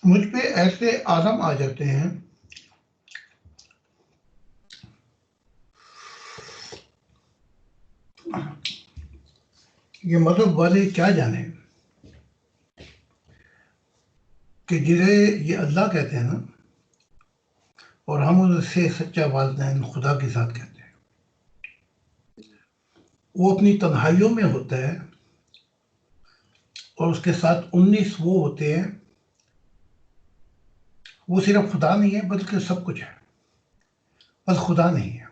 मुझ पे ऐसे आदम आ जाते हैं ये मजहब वाले क्या जाने कि जिन्हें ये अल्लाह कहते हैं ना, और हम उसे सच्चा वालिदैन खुदा के साथ कहते हैं। वो अपनी तन्हाइयों में होता है और उसके साथ 19 वो होते हैं। वो सिर्फ खुदा नहीं है बल्कि सब कुछ है, बस खुदा नहीं है।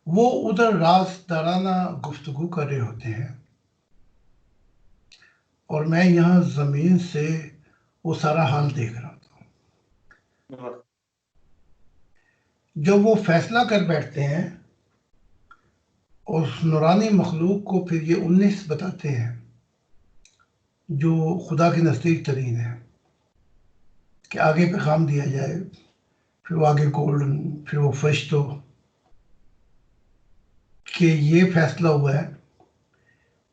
वो उधर राजदाराना गुफ्तगू कर रहे होते हैं और मैं यहाँ जमीन से वो सारा हाल देख रहा था। वाह, जब वो फैसला कर बैठते हैं और उस नूरानी मखलूक को फिर ये 19 बताते हैं जो खुदा के नज़दीक तरीन है कि आगे पैगाम दिया जाए, फिर वो आगे गोल्डन, फिर वो फरिश्तों कि ये फैसला हुआ है।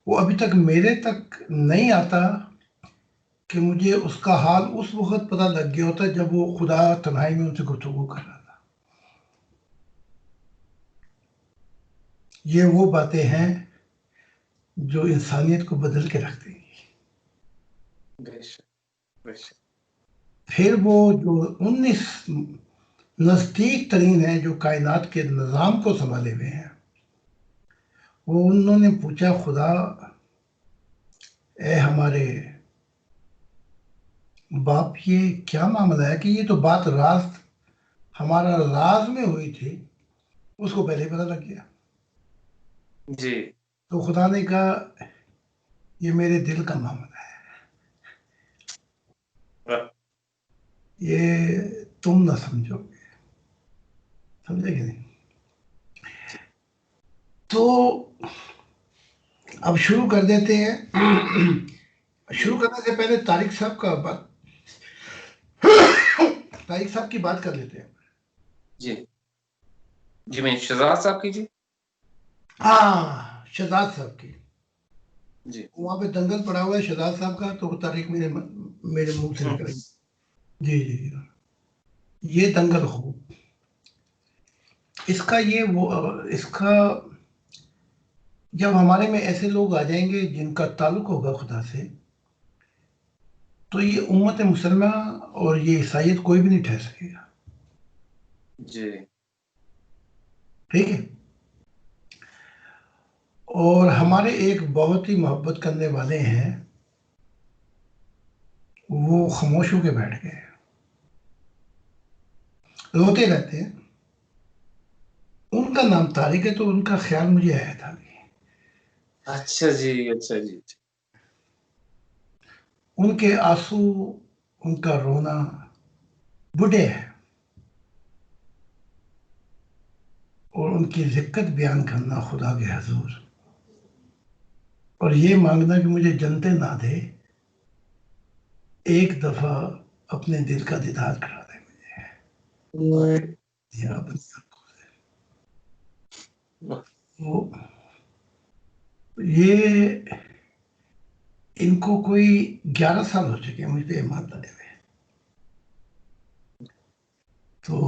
वो अभी तक मेरे तक नहीं आता कि मुझे उसका हाल उस वक्त पता लग गया होता जब वो खुदा तन्हाई में उनसे गुफ्तगू कर रहा था। ये वो बातें हैं जो इंसानियत को बदल के रख देंगी। बेशक बेशक। फिर वो जो 19 नज़दीक तरीन है जो कायनात के निज़ाम को संभाले हुए हैं, वो उन्होंने पूछा, खुदा ए हमारे बाप, ये क्या मामला है कि ये तो बात राज हमारा राज में हुई थी, उसको पहले ही पता लग गया। जी। तो खुदा ने कहा, ये मेरे दिल का मामला है, वाह, ये तुम ना समझोगे। समझे कि नहीं? तो अब शुरू कर देते हैं। जी शुरू करने से पहले तारिक साहब का बात, तारिक साहब की बात कर लेते हैं। जी। जी, मैं शहजाद साहब की। जी हाँ, शहजाद साहब की। जी। वहां पे दंगल पड़ा हुआ है शहजाद साहब का, तो वो तारीख मेरे मुंह से निकल हम्म, गई। जी जी, ये दंगल हो इसका, ये वो इसका, जब हमारे में ऐसे लोग आ जाएंगे जिनका ताल्लुक होगा खुदा से, तो ये उम्मत मुसलमा और ये ईसाइयत कोई भी नहीं ठहर सकेगा। जी ठीक है। और हमारे एक बहुत ही मोहब्बत करने वाले हैं, वो खामोश होके बैठ गए, रोते रहते हैं। उनका नाम तारिक है, तो उनका ख्याल मुझे आया था। अच्छा जी, अच्छा जी। उनके आंसू, उनका रोना, बूढ़े हैं, और उनकी दिक्कत बयान करना खुदा के हजूर, और ये मांगना कि मुझे जनते ना दे, एक दफा अपने दिल का दीदार करा दे मुझे, या अपनी आंखों से। वाह, वो ये इनको कोई 11 साल हो चुके हैं मुझे ईमान लाने में। तो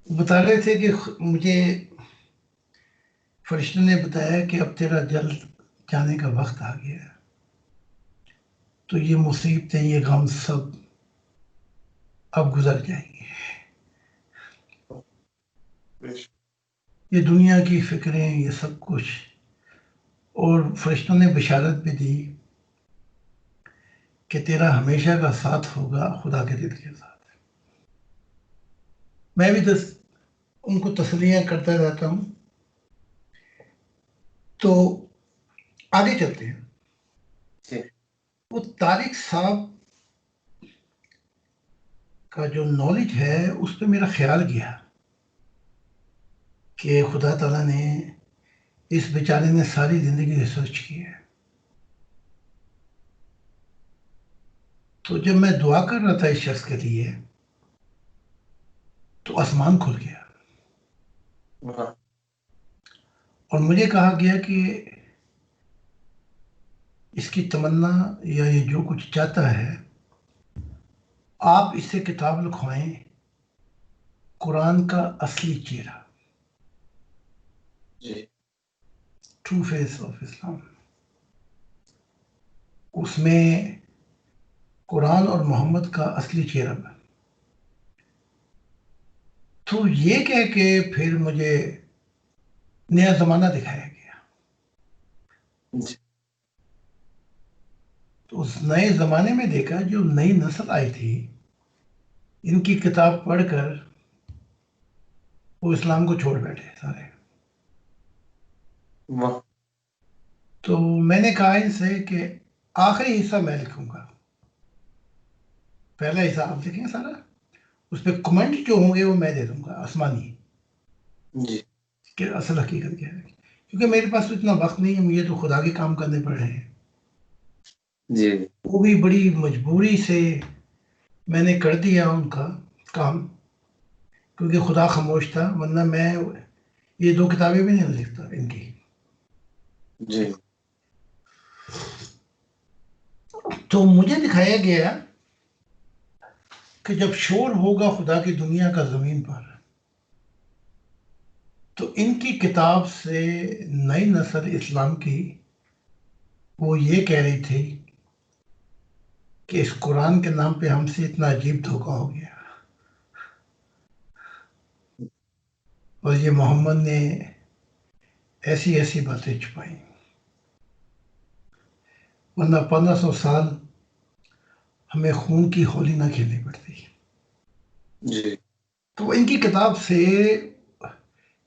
बता रहे थे कि मुझे फरिश्ते ने बताया कि अब तेरा जल्द जाने का वक्त आ गया है, तो ये मुसीबतें, ये गम सब अब गुजर जाएंगे। बेशक। ये दुनिया की फिक्रें, ये सब कुछ। और फरिश्तों ने बशारत भी दी कि तेरा हमेशा का साथ होगा खुदा के दिल के साथ। मैं भी उनको तसलियां करता रहता हूँ। तो आगे चलते हैं। जी वो तारिक साहब का जो नॉलेज है उस पर मेरा ख्याल गया कि खुदा ताला ने, इस बेचारे ने सारी जिंदगी रिसर्च की है। तो जब मैं दुआ कर रहा था इस शख्स के लिए, तो आसमान खुल गया वाह, और मुझे कहा गया कि इसकी तमन्ना या ये जो कुछ चाहता है, आप इससे किताब लिखवाएं, कुरान का असली चेहरा, जी ट्रू फेस ऑफ इस्लाम। उसमें कुरान और मोहम्मद का असली चेहरा बना। तो ये कह के फिर मुझे नया जमाना दिखाया गया। जी तो उस नए जमाने में देखा जो नई नस्ल आई थी, इनकी किताब पढ़कर वो इस्लाम को छोड़ बैठे सारे। वाह। तो मैंने कहा इनसे कि आखिरी हिस्सा मैं लिखूंगा, पहला हिस्सा आप लिखेंगे सारा, उस पर कमेंट जो होंगे वो मैं दे दूंगा आसमानी, जी कि असल हकीकत क्या है। क्योंकि मेरे पास तो इतना वक्त नहीं है, मुझे तो खुदा के काम करने पड़ रहे हैं, जी वो भी बड़ी मजबूरी से मैंने कर दिया उनका काम, क्योंकि खुदा खामोश था, वरना मैं ये दो किताबें भी नहीं लिखता इनकी। जी तो मुझे दिखाया गया कि जब शोर होगा खुदा की दुनिया का जमीन पर, तो इनकी किताब से नई नस्ल इस्लाम की वो ये कह रही थी कि इस कुरान के नाम पे हमसे इतना अजीब धोखा हो गया, और ये मोहम्मद ने ऐसी ऐसी बातें छुपाई, वरना 1500 साल हमें खून की होली ना खेलनी पड़ती। जी तो इनकी किताब से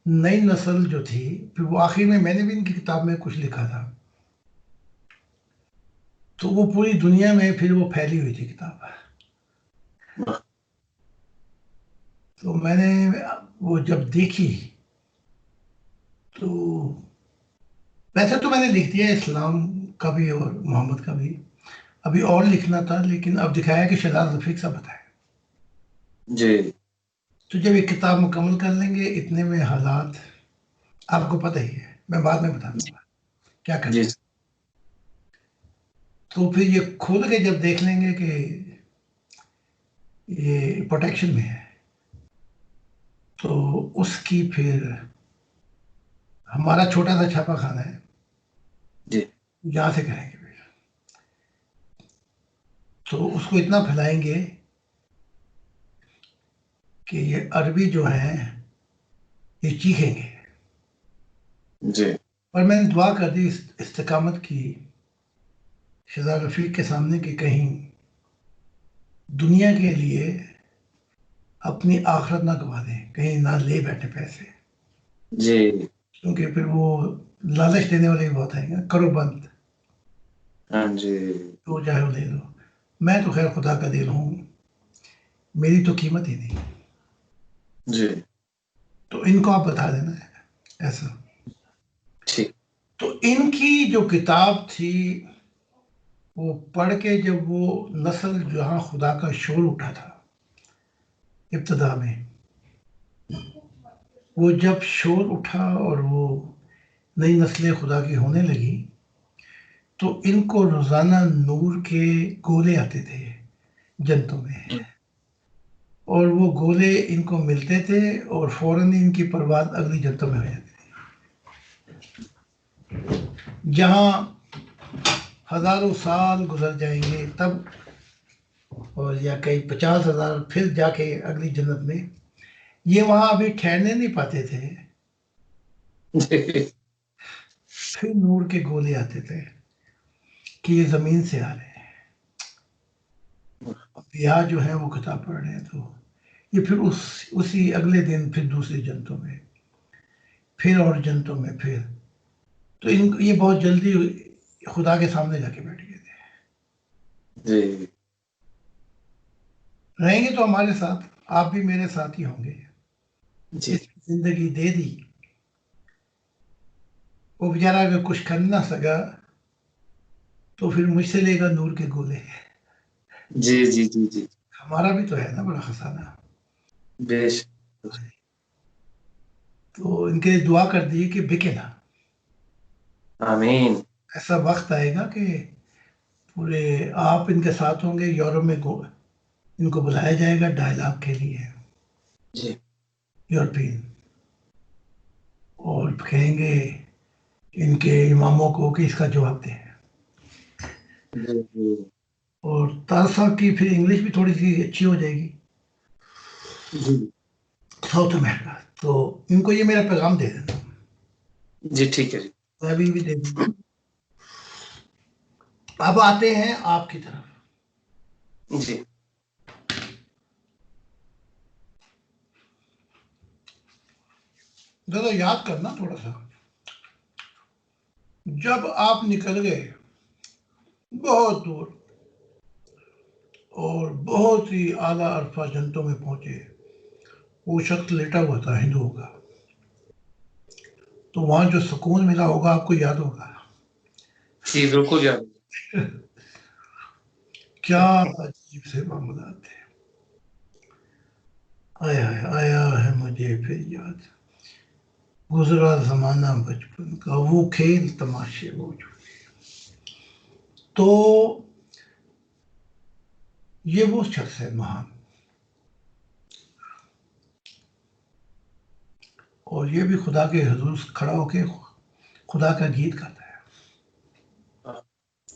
नई नस्ल जो थी, फिर वो आखिर में मैंने भी इनकी किताब में कुछ लिखा था, तो वो पूरी दुनिया में फिर वो फैली हुई थी किताब। वाह। तो मैंने वो जब देखी, तो वैसे तो मैंने लिख दिया इस्लाम का भी और मोहम्मद का भी, अभी और लिखना था, लेकिन अब दिखाया कि शहजाद रफीक साहब बताए। जी तो जब ये किताब मुकम्मल कर लेंगे, इतने में हालात आपको पता ही है, मैं बाद में बता दूंगा क्या जी करना है। तो फिर ये खोल के जब देख लेंगे कि ये प्रोटेक्शन में है, तो उसकी फिर हमारा छोटा सा छापा खाना है, जी यहाँ से करेंगे फिर। तो उसको इतना फैलाएंगे कि ये अरबी जो है ये चीखेंगे। जी पर मैंने दुआ कर दी इस्तिकामत की शहजाद रफीक के सामने, कि कहीं दुनिया के लिए अपनी आखिरत ना गवा दें, कहीं ना ले बैठे पैसे, जी क्योंकि फिर वो लालच देने वाले भी बहुत आएंगे, करो बंद, हाँ जी तो चाहे वो ले लो। मैं तो खैर खुदा का दिल हूँ, मेरी तो कीमत ही नहीं। जी तो इनको आप बता देना है ऐसा। ठीक। तो इनकी जो किताब थी, वो पढ़ के जब वो नस्ल जहाँ खुदा का शोर उठा था इब्तदा में, वो जब शोर उठा और वो नई नस्लें खुदा की होने लगी, तो इनको रोजाना नूर के गोले आते थे जंतों में, और वो गोले इनको मिलते थे, और फौरन ही इनकी परवाज अगली जंतों में हो जाती थी। जहाँ हजारों साल गुजर जाएंगे तब, और या कई 50,000 फिर जाके अगली जन्नत में, ये वहां अभी ठहरने नहीं पाते थे, जी फिर नूर के गोले आते थे कि ये जमीन से आ रहे हैं। अब यहाँ जो है वो किताब पढ़ रहे हैं, तो ये फिर उसी अगले दिन फिर दूसरी जंतों में, फिर और जंतों में, फिर तो इन ये बहुत जल्दी खुदा के सामने जाके बैठ गए थे। जी रहेंगे तो हमारे साथ, आप भी मेरे साथ ही होंगे। जी जिस जिंदगी दे दी, वो बेचारा अगर कुछ कर ना सका, तो फिर मुझसे लेगा नूर के गोले। जी जी जी जी हमारा भी तो है ना बड़ा खजाना। बेश। तो इनके दुआ कर दी कि बिके ना। आमीन। ऐसा वक्त आएगा कि पूरे आप इनके साथ होंगे, यूरोप में इनको बुलाया जाएगा डायलॉग के लिए, जी यूरोपियन, और कहेंगे इनके इमामों को कि इसका जवाब दें। जी जी और ताज साहब की फिर इंग्लिश भी थोड़ी सी अच्छी हो जाएगी, जी साउथ अमेरिका। तो इनको ये मेरा पैगाम दे देना, जी, ठीक है जी। मैं भी दे दूंगा। अब आते हैं आपकी तरफ। जी जरा याद करना थोड़ा सा, जब आप निकल गए बहुत दूर और बहुत ही आला अरफा जंतों में पहुंचे, वो शख्स लेटा हुआ था हिंदुओं का, तो वहां जो सुकून मिला होगा आपको याद होगा। जी, बिल्कुल याद क्या अजीब से मामला थे। आया है, आया है मुझे फिर याद, गुजरा जमाना बचपन का, वो खेल तमाशे वो जो। तो ये वो शख्स है महान, और ये भी खुदा के हुजूर खड़ा होके खुदा का गीत गाता है। हाँ।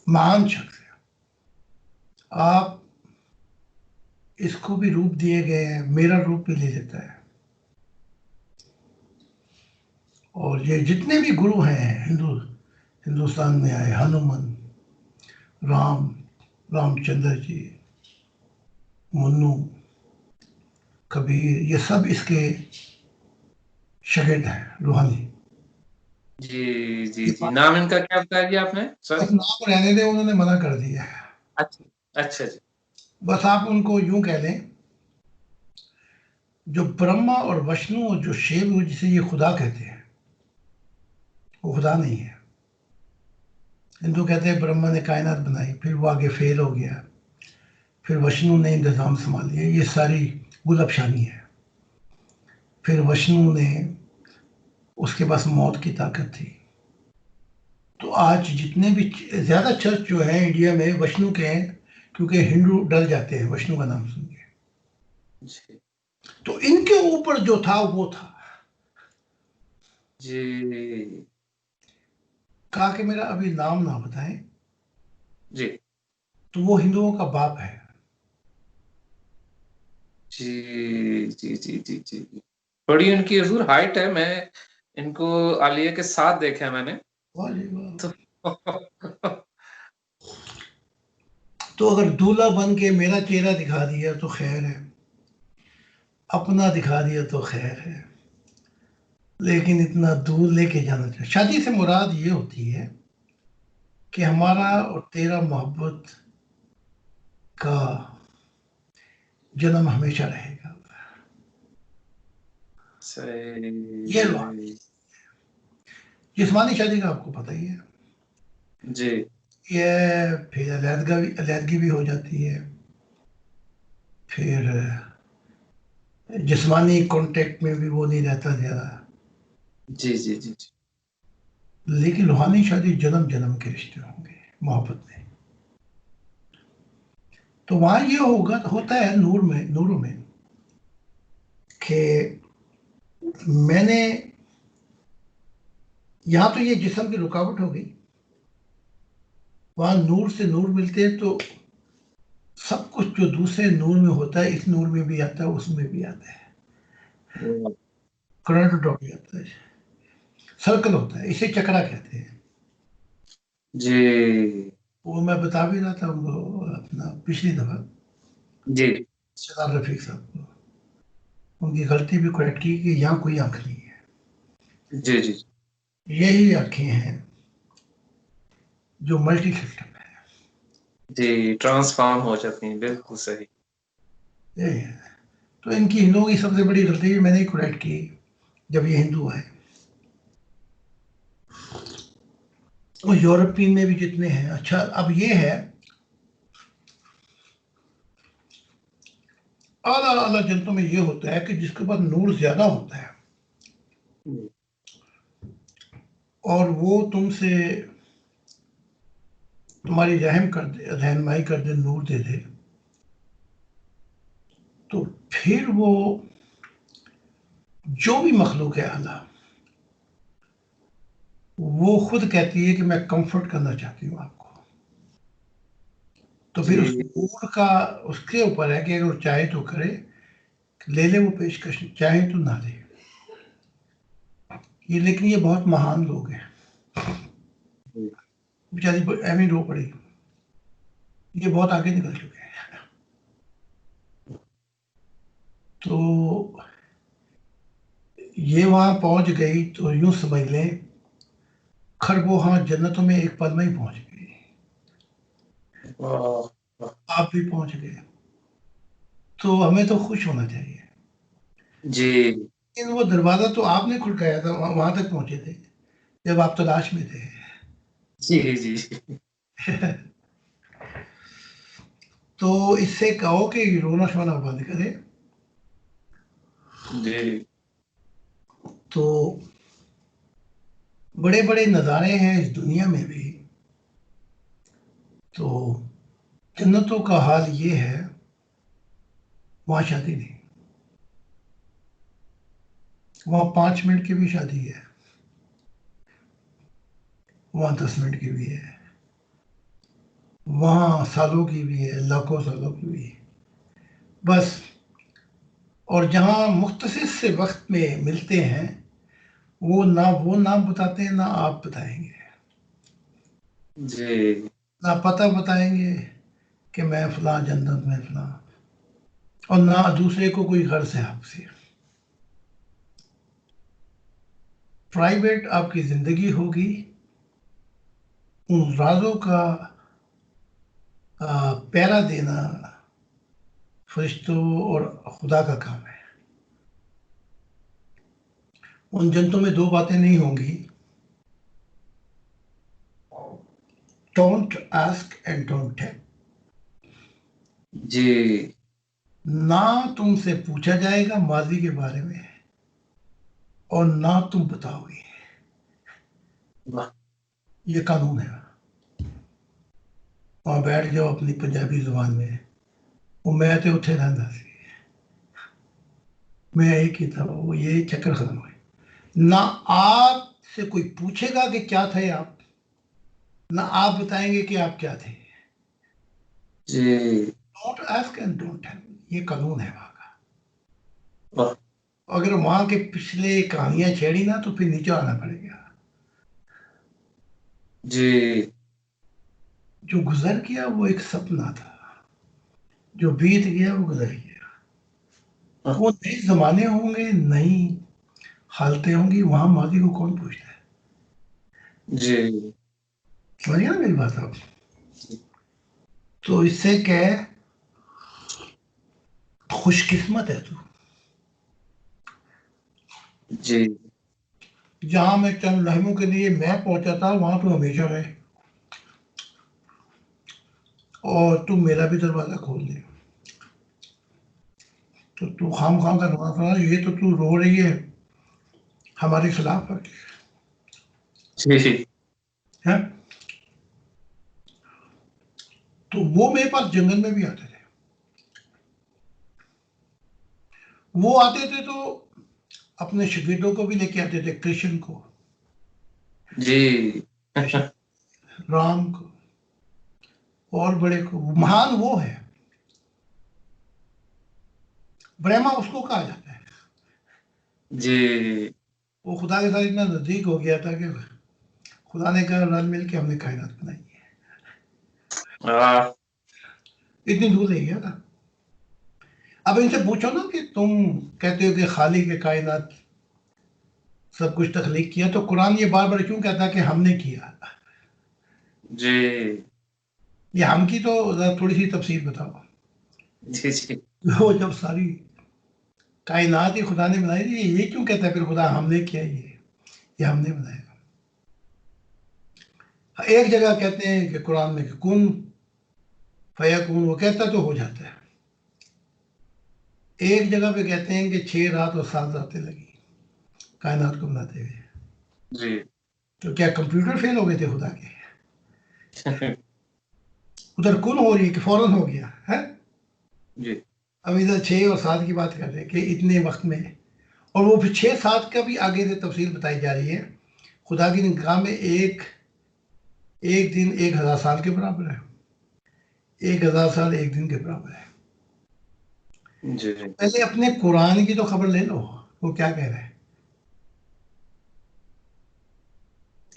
महान शख्स है। आप इसको भी रूप दिए गए हैं, मेरा रूप भी ले लेता है। और ये जितने भी गुरु हैं हिंदुस्तान में आए, हनुमान, राम, रामचंद्र जी, मुन्नू, कबीर, ये सब इसके शागिर्द हैं रूहानी। जी जी जी, नाम इनका क्या बताया जी आपने सर? बस नाम रहने दे, उन्होंने मना कर दिया है। अच्छा अच्छा जी। बस आप उनको यूं कह लें, जो ब्रह्मा और विष्णु और जो शिव जिसे ये खुदा कहते हैं, वो खुदा नहीं है। हिंदू कहते हैं ब्रह्मा ने कायनात बनाई, फिर वो आगे फेल हो गया, फिर विष्णु ने इंतजाम संभाल लिया, ये सारी गुलफशानी है। फिर विष्णु ने, उसके पास मौत की ताकत थी। तो आज जितने भी ज्यादा चर्च जो है इंडिया में विष्णु के हैं, क्योंकि हिंदू डर जाते हैं विष्णु का नाम सुन के। जी तो इनके ऊपर जो था वो था, जी कहा कि मेरा अभी नाम ना बताएं, जी तो वो हिंदुओं का बाप है। जी जी जी जी जी जी। बड़ी उनकी हजूर हाइट है, मैं इनको आलिया के साथ देखा है मैंने वाह जी वाह। तो तो अगर दूल्हा बन के मेरा चेहरा दिखा दिया तो खैर है, अपना दिखा दिया तो खैर है, लेकिन इतना दूर लेके जाना चाहिए। शादी से मुराद ये होती है कि हमारा और तेरा मोहब्बत का जन्म हमेशा रहेगा। ये लो, सही। जिस्मानी शादी का आपको पता ही है, जी ये फिर अलहदगी भी हो जाती है, फिर जिस्मानी कांटेक्ट में भी वो नहीं रहता ज़्यादा। जी जी जी जी लेकिन रूहानी शादी जन्म जन्म के रिश्ते होंगे मोहब्बत में। तो वहां ये होगा, होता है नूरों में कि मैंने, यहाँ तो ये जिस्म की रुकावट हो गई, वहां नूर से नूर मिलते हैं, तो सब कुछ जो दूसरे नूर में होता है इस नूर में भी आता है, उसमें भी आता है, करंट डॉट जाता है, सर्कल होता है, इसे चक्रा कहते हैं। जी वो मैं बता भी रहा था उनको अपना पिछली दफा, जी शहजाद रफीक साहब को, उनकी गलती भी करेक्ट की कि यहाँ कोई आंख नहीं है, जी जी यही आंखें हैं जो मल्टी सिस्टम है। जी, ट्रांसफॉर्म हो जाती हैं, बिल्कुल सही। यही है। तो इनकी हिंदुओं की सबसे बड़ी गलती भी मैंने ही करेक्ट की जब ये हिंदू आए। और यूरोपियन में भी जितने हैं, अच्छा अब ये है, आला आला जंतु में ये होता है कि जिसके पास नूर ज्यादा होता है जी और वो तुमसे तुम्हारी रहम कर दे, रहनुमाई कर दे, नूर दे दे, तो फिर वो जो भी मखलूक है आला, वो खुद कहती है कि मैं कंफर्ट करना चाहती हूँ आपको। तो फिर उस जी नूर का उसके ऊपर है कि अगर वो चाहे तो करे, ले ले वो पेशकश, चाहे तो ना ले। ये लेकिन ये बहुत महान लोग हैं। बेचारी एमी रो पड़ी, ये बहुत आगे निकल चुके हैं। तो ये वहां पहुंच गई तो यूं समझ लें खरबों हाँ जन्नतों में एक पल में ही पहुंच गई। वाह, वाह, आप भी पहुंच गए, तो हमें तो खुश होना चाहिए। जी लेकिन वो दरवाजा तो आपने खुड़काया था, वहां तक पहुंचे थे जब आप तलाश में थे। जी जी तो इससे कहो कि रोना शोना बंद करे। जी तो बड़े बड़े नज़ारे हैं इस दुनिया में भी। तो जन्नतों का हाल ये है, वहाँ शादी नहीं, वहाँ 5 मिनट की भी शादी है, वहाँ 10 मिनट की भी है, वहाँ सालों की भी है, लाखों सालों की भी है, बस। और जहाँ मुख्तसर से वक्त में मिलते हैं, वो नाम बताते हैं ना आप बताएंगे, जी ना पता बताएंगे कि मैं फलां जन्नत में फलां, और ना दूसरे को कोई गर्ज है आपसे। प्राइवेट आपकी जिंदगी होगी, उन राजों का पहरा देना फरिश्तों और खुदा का काम है। उन जन्नतों में दो बातें नहीं होंगी, don't ask and don't tell. जी ना तुमसे पूछा जाएगा माजी के बारे में, और ना तुम बताओगे। वाह, ये कानून है। वहां बैठ जाओ अपनी पंजाबी जुबान में, वो मैं तो उठे रहता सी, मैं यही किया वो यही चक्कर खत्म हुए। ना आपसे कोई पूछेगा कि क्या थे आप, ना आप बताएंगे कि आप क्या थे। जी don't ask and don't tell, ये कानून है वहां का। वाह, अगर वहां के पिछले कहानियां छेड़ी ना तो फिर नीचे आना पड़ेगा। जी जो गुजर गया वो एक सपना था, जो बीत गया वो गुजर गया। हाँ, वो नए जमाने होंगे, नई हालतें होंगी, वहां माजी को कौन पूछता है। जी समझिए ना मेरी बात आप। जी तो इससे क्या है, खुशकिस्मत है तू। जी जहां मैं चंद लम्हों के लिए मैं पहुंचा था, वहां तू हमेशा रहे, और तू मेरा भी दरवाजा खोल दे। तो तू खाम खाम का रोना था, ये तो तू रो रही है हमारे खिलाफ जी है। तो वो मेरे पास जंगल में भी आते थे। वो आते थे तो अपने शागिर्दों को भी लेके आते थे, कृष्ण को, जी कृष्ण राम को, और बड़े को। महान वो है, ब्रह्मा उसको कहा जाता है। जी वो खुदा के साथ इतना नजदीक हो गया था कि खुदा ने कहा रल मिल के हमने कायनात बनाई है। वाह, इतनी दूर ले गया था। अब इनसे पूछो ना कि तुम कहते हो कि खालिक के कायनात सब कुछ तख्लीक किया, तो कुरान ये बार बार क्यों कहता है कि हमने किया। जी ये हम की तो जरा थोड़ी सी तफसीर बताओ। जी जी वो जब सारी कायनात ही खुदा ने बनाई थी, ये क्यों कहता है फिर खुदा हमने किया, ये हमने बनाया। एक जगह कहते हैं कि कुरान में कि कुन फयाकुन, वो कहता तो हो जाता है। एक जगह पे कहते हैं कि 6 रात और 7 रातें लगी कायनात को बनाते हुए। जी तो क्या कंप्यूटर फेल हो गए थे खुदा के। उधर कौन हो रही है कि फौरन हो गया है। जी अब इधर 6 और 7 की बात कर रहे हैं कि इतने वक्त में, और वो फिर 6-7 का भी आगे से तफसील बताई जा रही है। खुदा की निगाह में एक एक दिन 1000 साल के बराबर है, 1000 साल एक दिन के बराबर है। जी पहले अपने कुरान की तो खबर ले लो, वो क्या कह रहा है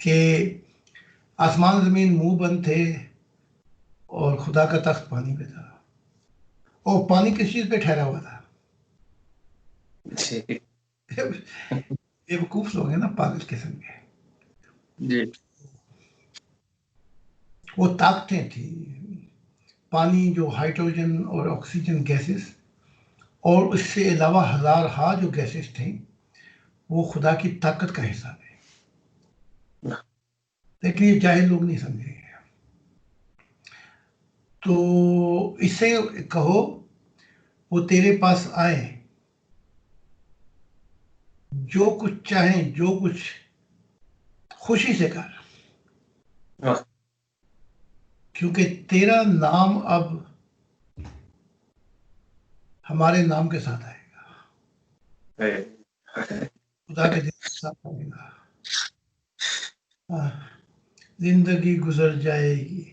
कि आसमान जमीन मुंह बंद थे और खुदा का तख्त पानी पे था, और पानी किस चीज पे ठहरा हुआ था? जी बेवकूफ लोग हैं ना, पागल किस्म के। जी वो ताकतें थी, पानी जो हाइड्रोजन और ऑक्सीजन गैसेस, और इससे अलावा हजार हा जो गैसेस थे, वो खुदा की ताकत का हिस्सा थे। लेकिन ये जाहिल लोग नहीं समझेंगे। तो इससे कहो वो तेरे पास आए, जो कुछ चाहें, जो कुछ खुशी से कर, वाह, क्योंकि तेरा नाम अब हमारे नाम के साथ आएगा, है। खुदा के दिन के साथ आएगा। हाँ, जिंदगी गुजर जाएगी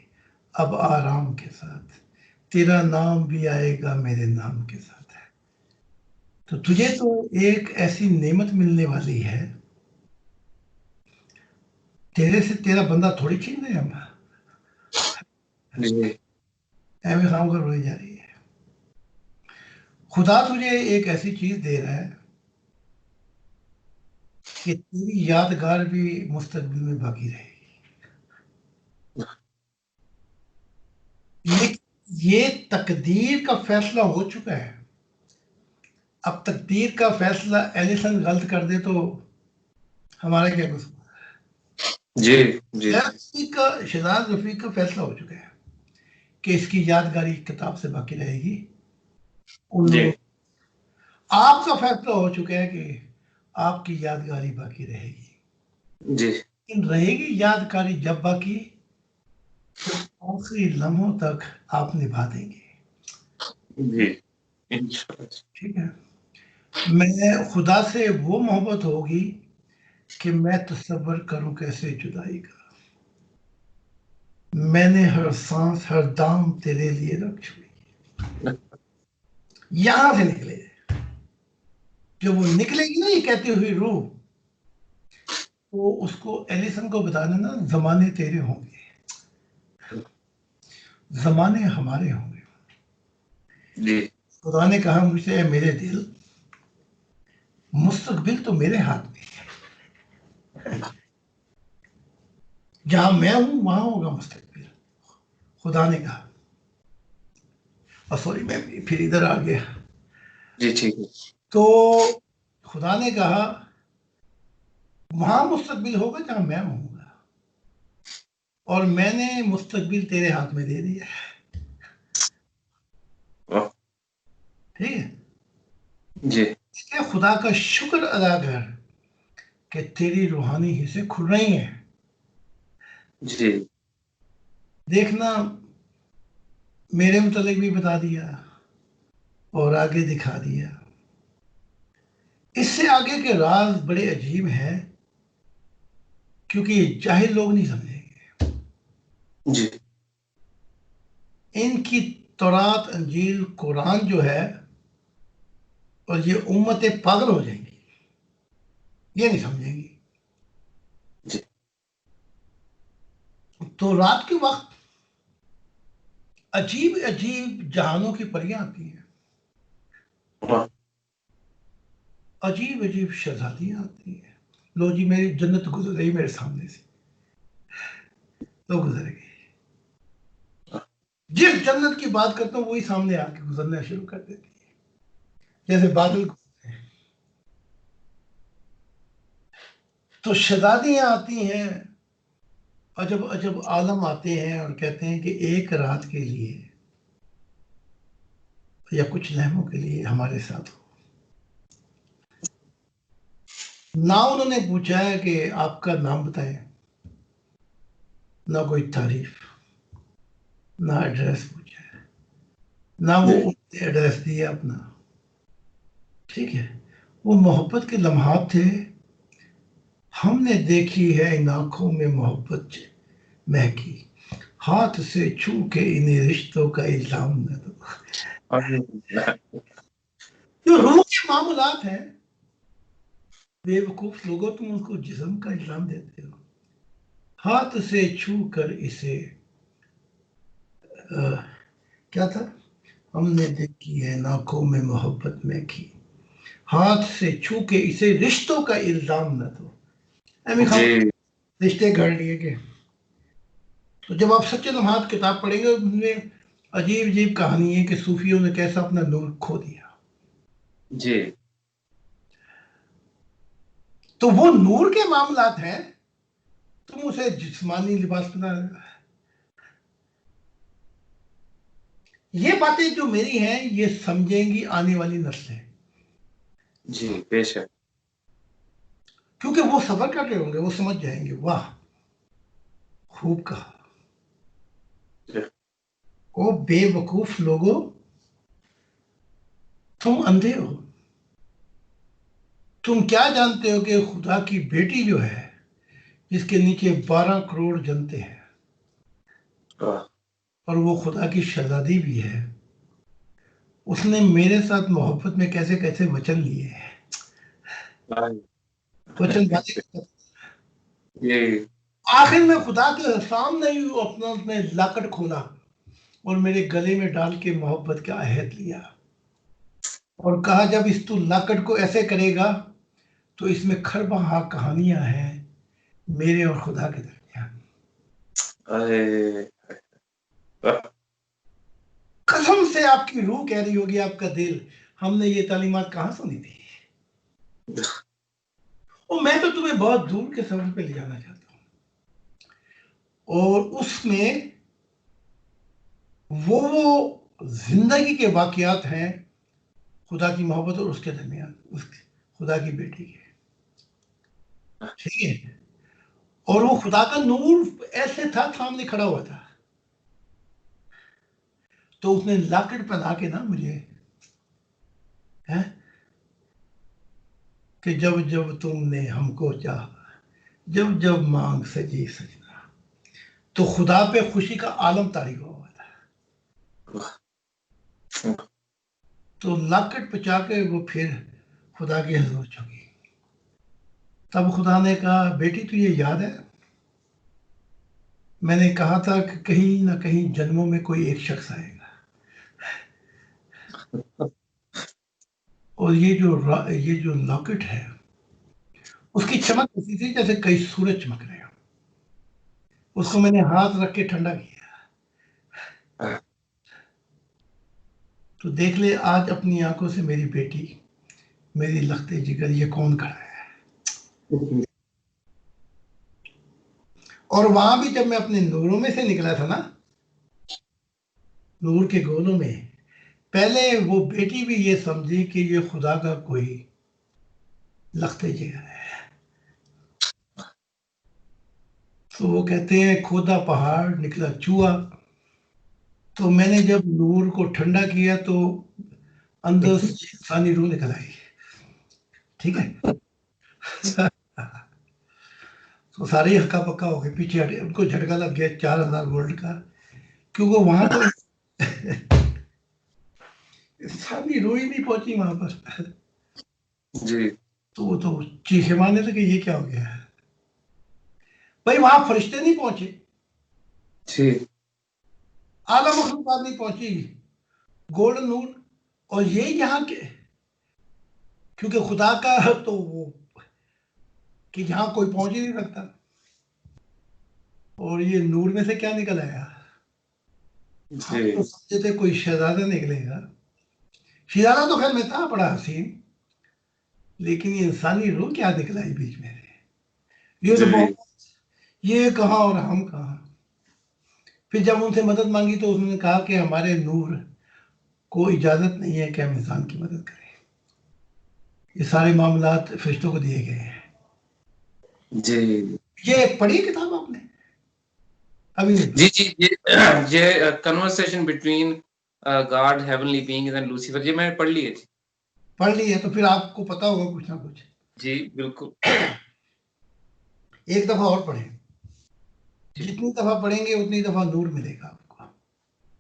अब आराम के साथ, तेरा नाम भी आएगा मेरे नाम के साथ है। तो तुझे तो एक ऐसी नेमत मिलने वाली है, तेरे से तेरा बंदा थोड़ी छीन रहे हम। जी ऐਵੇਂ काम कर रही जा रही है। खुदा तुझे एक ऐसी चीज दे रहा है कि तेरी यादगार भी मुस्तकबिल में बाकी रहेगी। लेकिन ये तकदीर का फैसला हो चुका है। अब तकदीर का फैसला एलिसन गलत कर दे तो हमारा क्या कसूर? जी जी शहजाद रफीक का फैसला हो चुका है कि इसकी यादगारी किताब से बाकी रहेगी। उन जी लोगों, आपका फैसला हो चुका है कि आपकी यादगारी बाकी रहेगी। जी लेकिन रहेगी यादगारी जब बाकी, जब आखिरी लम्हों तक आप निभा देंगे। जी इंशाल्लाह। ठीक है। मैं खुदा से वो मोहब्बत होगी कि मैं तसव्वुर करूं कैसे जुदाई का। मैंने हर सांस हर दाम तेरे लिए रख छोड़ी। यहां से निकले, जब वो निकलेगी ना ये कहती हुई रूह, तो उसको एलिसन को बताना ना, जमाने तेरे होंगे, जमाने हमारे होंगे। जी खुदा ने कहा मुझसे, "ए मेरे दिल, मुस्तकबिल तो मेरे हाथ में है, जहां मैं हूं वहां होगा मुस्तकबिल।" खुदा ने कहा। और सॉरी मैं फिर इधर आ गया। जी ठीक है। तो खुदा ने कहा वहां मुस्तकबिल होगा जहां मैं हूँगा, और मैंने मुस्तकबिल तेरे हाथ में दे दिया है। वाह, ठीक है। जी इसलिए खुदा का शुक्र अदा कर कि तेरी रूहानी हिस्से खुल रही हैं। जी देखना, मेरे मुतालिक भी बता दिया और आगे दिखा दिया। इससे आगे के राज बड़े अजीब हैं, क्योंकि ये जाहिल लोग नहीं समझेंगे। जी इनकी तौरात अंजील कुरान जो है, और ये उम्मतें पागल हो जाएंगी, ये नहीं समझेंगी। जी तो रात के वक्त अजीब अजीब जहानों की परियां आती हैं, वाह, अजीब अजीब शहजादियां आती हैं। लो जी, मेरी जन्नत गुजर रही मेरे सामने से, तो गुजर गई। जिस जन्नत की बात करता हूँ वही सामने आके गुजरना शुरू कर देती है, जैसे बादल। तो शहजादियां आती हैं, अजब अजब आलम आते हैं और कहते हैं कि एक रात के लिए या कुछ लम्हों के लिए हमारे साथ हो। ना उन्होंने पूछा है कि आपका नाम बताएं, ना कोई तारीफ, ना एड्रेस पूछा है, ना वो उन्होंने एड्रेस दिया अपना। ठीक है, वो मोहब्बत के लम्हात थे। हमने देखी है इन आंखों में मोहब्बत महकी, हाथ से छू के इन्हें रिश्तों का इल्जाम न दो। जो रूह के मामलात हैं, बेवकूफ लोगों, तुम उसको जिस्म का इल्जाम देते हो। हाथ से छू कर इसे क्या था, हमने देखी है नाकों में मोहब्बत में की, हाथ से छू के इसे रिश्तों का इल्जाम न दो। अमी खान जी रिश्ते गढ़ लिए गए। तो जब आप सच्चे लम्हात किताब पढ़ेंगे, उसमें अजीब अजीब कहानी है कि सूफियों ने कैसा अपना नूर खो दिया। जी तो वो नूर के मामलात हैं, तुम उसे जिस्मानी लिबास बना रहे हो। ये बातें जो मेरी हैं, ये समझेंगी आने वाली नस्लें, जी बेशक। क्योंकि वो सफर कर रहे होंगे, वो समझ जाएंगे, वाह खूब कहा। ओ बेवकूफ लोगों, तुम अंधे हो। तुम क्या जानते हो कि खुदा की बेटी जो है, जिसके नीचे 12 करोड़ जनते हैं, वाह, और वो खुदा की शहजादी भी है, उसने मेरे साथ मोहब्बत में कैसे कैसे वचन लिए हैं। वाह, वचनबाजी। ये आखिर में खुदा के सामने ही वो अपना उसने लाकड़ खोला और मेरे गले में डाल के मोहब्बत का अहद लिया, और कहा जब इस तू लाकड़ को ऐसे करेगा तो इसमें खरबहा कहानियां हैं मेरे और खुदा के दरमियान। अरे वाह, कसम से आपकी रूह कह रही होगी, आपका दिल, हमने ये तालीमात कहाँ सुनी थी। और मैं तो तुम्हें बहुत दूर के सफर पे ले जाना चाहता हूँ, और उसमें वो जिंदगी के वाकयात हैं खुदा की मोहब्बत और उसके दरमियान, उसके खुदा की बेटी के। ठीक है, और वो खुदा का नूर ऐसे था, सामने खड़ा हुआ था। तो उसने लाकड़ पहना के ना मुझे, है कि जब जब तुमने हमको चाहा, जब जब मांग सजी सजना, तो खुदा पे खुशी का आलम तारी हुआ था। तो लाकड़ पचा के वो फिर खुदा के हजूर झुकी। तब खुदा ने कहा, बेटी तुझे याद है मैंने कहा था कि कहीं ना कहीं जन्मों में कोई एक शख्स आएगा, और ये जो लॉकेट है, उसकी चमक ऐसी थी जैसे कई सूरज चमक रहे हो। उसको मैंने हाथ रख के ठंडा किया। तो देख ले आज अपनी आंखों से मेरी बेटी, मेरी लखते जिगर, ये कौन खड़ा है। और वहां भी जब मैं अपने नूरों में से निकला था ना, नूर के गोलों में, पहले वो बेटी भी ये समझी कि ये खुदा का कोई लखते जिगर है। तो वो कहते हैं खोदा पहाड़ निकला चूहा। तो मैंने जब नूर को ठंडा किया तो अंदर से इंसानी रूह निकल आई। ठीक है, तो सारे ही हक्का पक्का हो गए, पीछे हटे, उनको झटका लग गया 4,000 वोल्ट का, क्योंकि वहां तो इंसानी रूह ही नहीं पहुंची वहां पर। जी तो वो तो चीखे मारने लगे, ये क्या हो गया है भाई। वहां फरिश्ते नहीं पहुंचे, जी आला मखलूकात नहीं पहुंची, गोल्डन नूर। और ये यहाँ के, क्योंकि खुदा का तो वो कि जहां कोई पहुंच ही नहीं सकता, और ये नूर में से क्या निकल आया। हम तो जी समझे थे कोई शहजादा निकलेगा। शहजादा तो खैर मैं था बड़ा हसीन, लेकिन ये इंसानी रूह क्या निकला है बीच में से। ये तो जी बहुत, ये कहाँ और हम कहाँ। फिर जब उनसे मदद मांगी तो उन्होंने कहा कि हमारे नूर को इजाजत नहीं है कि हम इंसान की मदद करें। ये सारे मामलात फरिश्तों को दिए गए हैं। जी ये पढ़ी किताब आपने। अभी नहीं जी जी ये conversation between God heavenly being and Lucifer ये मैंने पढ़ ली है। पढ़ ली है तो फिर आपको पता होगा कुछ ना कुछ। जी बिल्कुल। एक दफा और पढ़ें, जी जितनी दफा पढ़ेंगे उतनी दफा नूर मिलेगा आपको,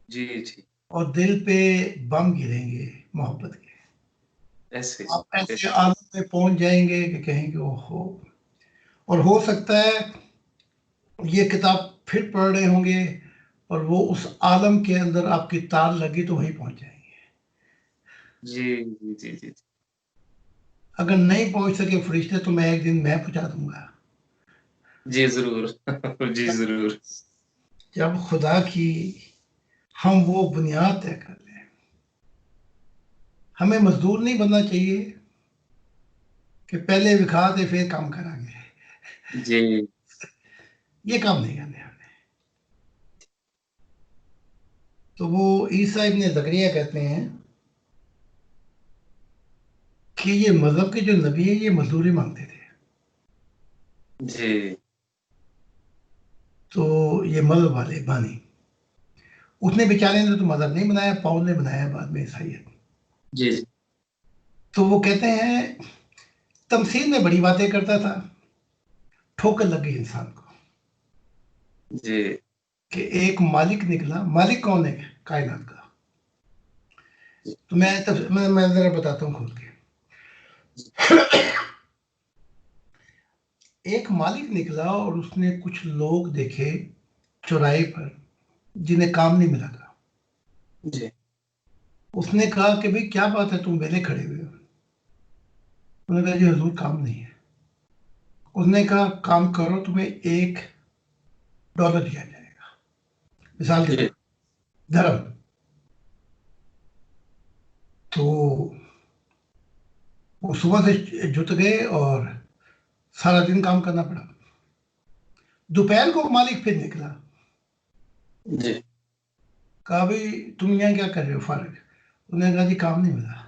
जी जी और दिल पे बम गिरेंगे मोहब्बत के। ऐसे आप ऐसे ऐसे। आलम में पहुंच जाएंगे कि कहेंगे ओहो। और हो सकता है ये किताब फिर पढ़ रहे होंगे और वो उस आलम के अंदर आपकी तार लगी तो वहीं पहुंच जाएंगे। जी जी जी जी अगर नहीं पहुंच सके फरिश्ते तो मैं एक दिन मैं पहुंचा दूंगा। जी जरूर जी जरूर। जब खुदा की हम वो बुनियाद तय कर लें, हमें मजदूर नहीं बनना चाहिए कि पहले विखा दे फिर काम करांगे। जी ये काम नहीं करने हमें। तो वो ईसा इब्ने जकरिया कहते हैं कि ये मजहब के जो नबी है ये मजदूरी मांगते थे। जी तो ये मजहब वाले बानी, उसने बेचारे ने तो मजहब नहीं बनाया, पौल ने बनाया बाद में ईसाइयत। जी जी तो वो कहते हैं तमसील में बड़ी बातें करता था, ठोकर लग गई इंसान को जी कि एक मालिक निकला। मालिक कौन है कायनात का? तो मैं जरा बताता हूँ खोल के। एक मालिक निकला और उसने कुछ लोग देखे चौराहे पर जिन्हें काम नहीं मिला था। जी उसने कहा कि भाई क्या बात है तुम वेले खड़े हुए हो? उन्होंने कहा जी हजूर काम नहीं है। उसने कहा काम करो, तुम्हें $1 दिया जाएगा, मिसाल के जी तौर धर्म। तो वो सुबह से जुट गए और सारा दिन काम करना पड़ा। दोपहर को मालिक फिर निकला, जी कहा भाई तुम यहाँ क्या कर रहे हो फारिग? उसने कहा जी काम नहीं मिला।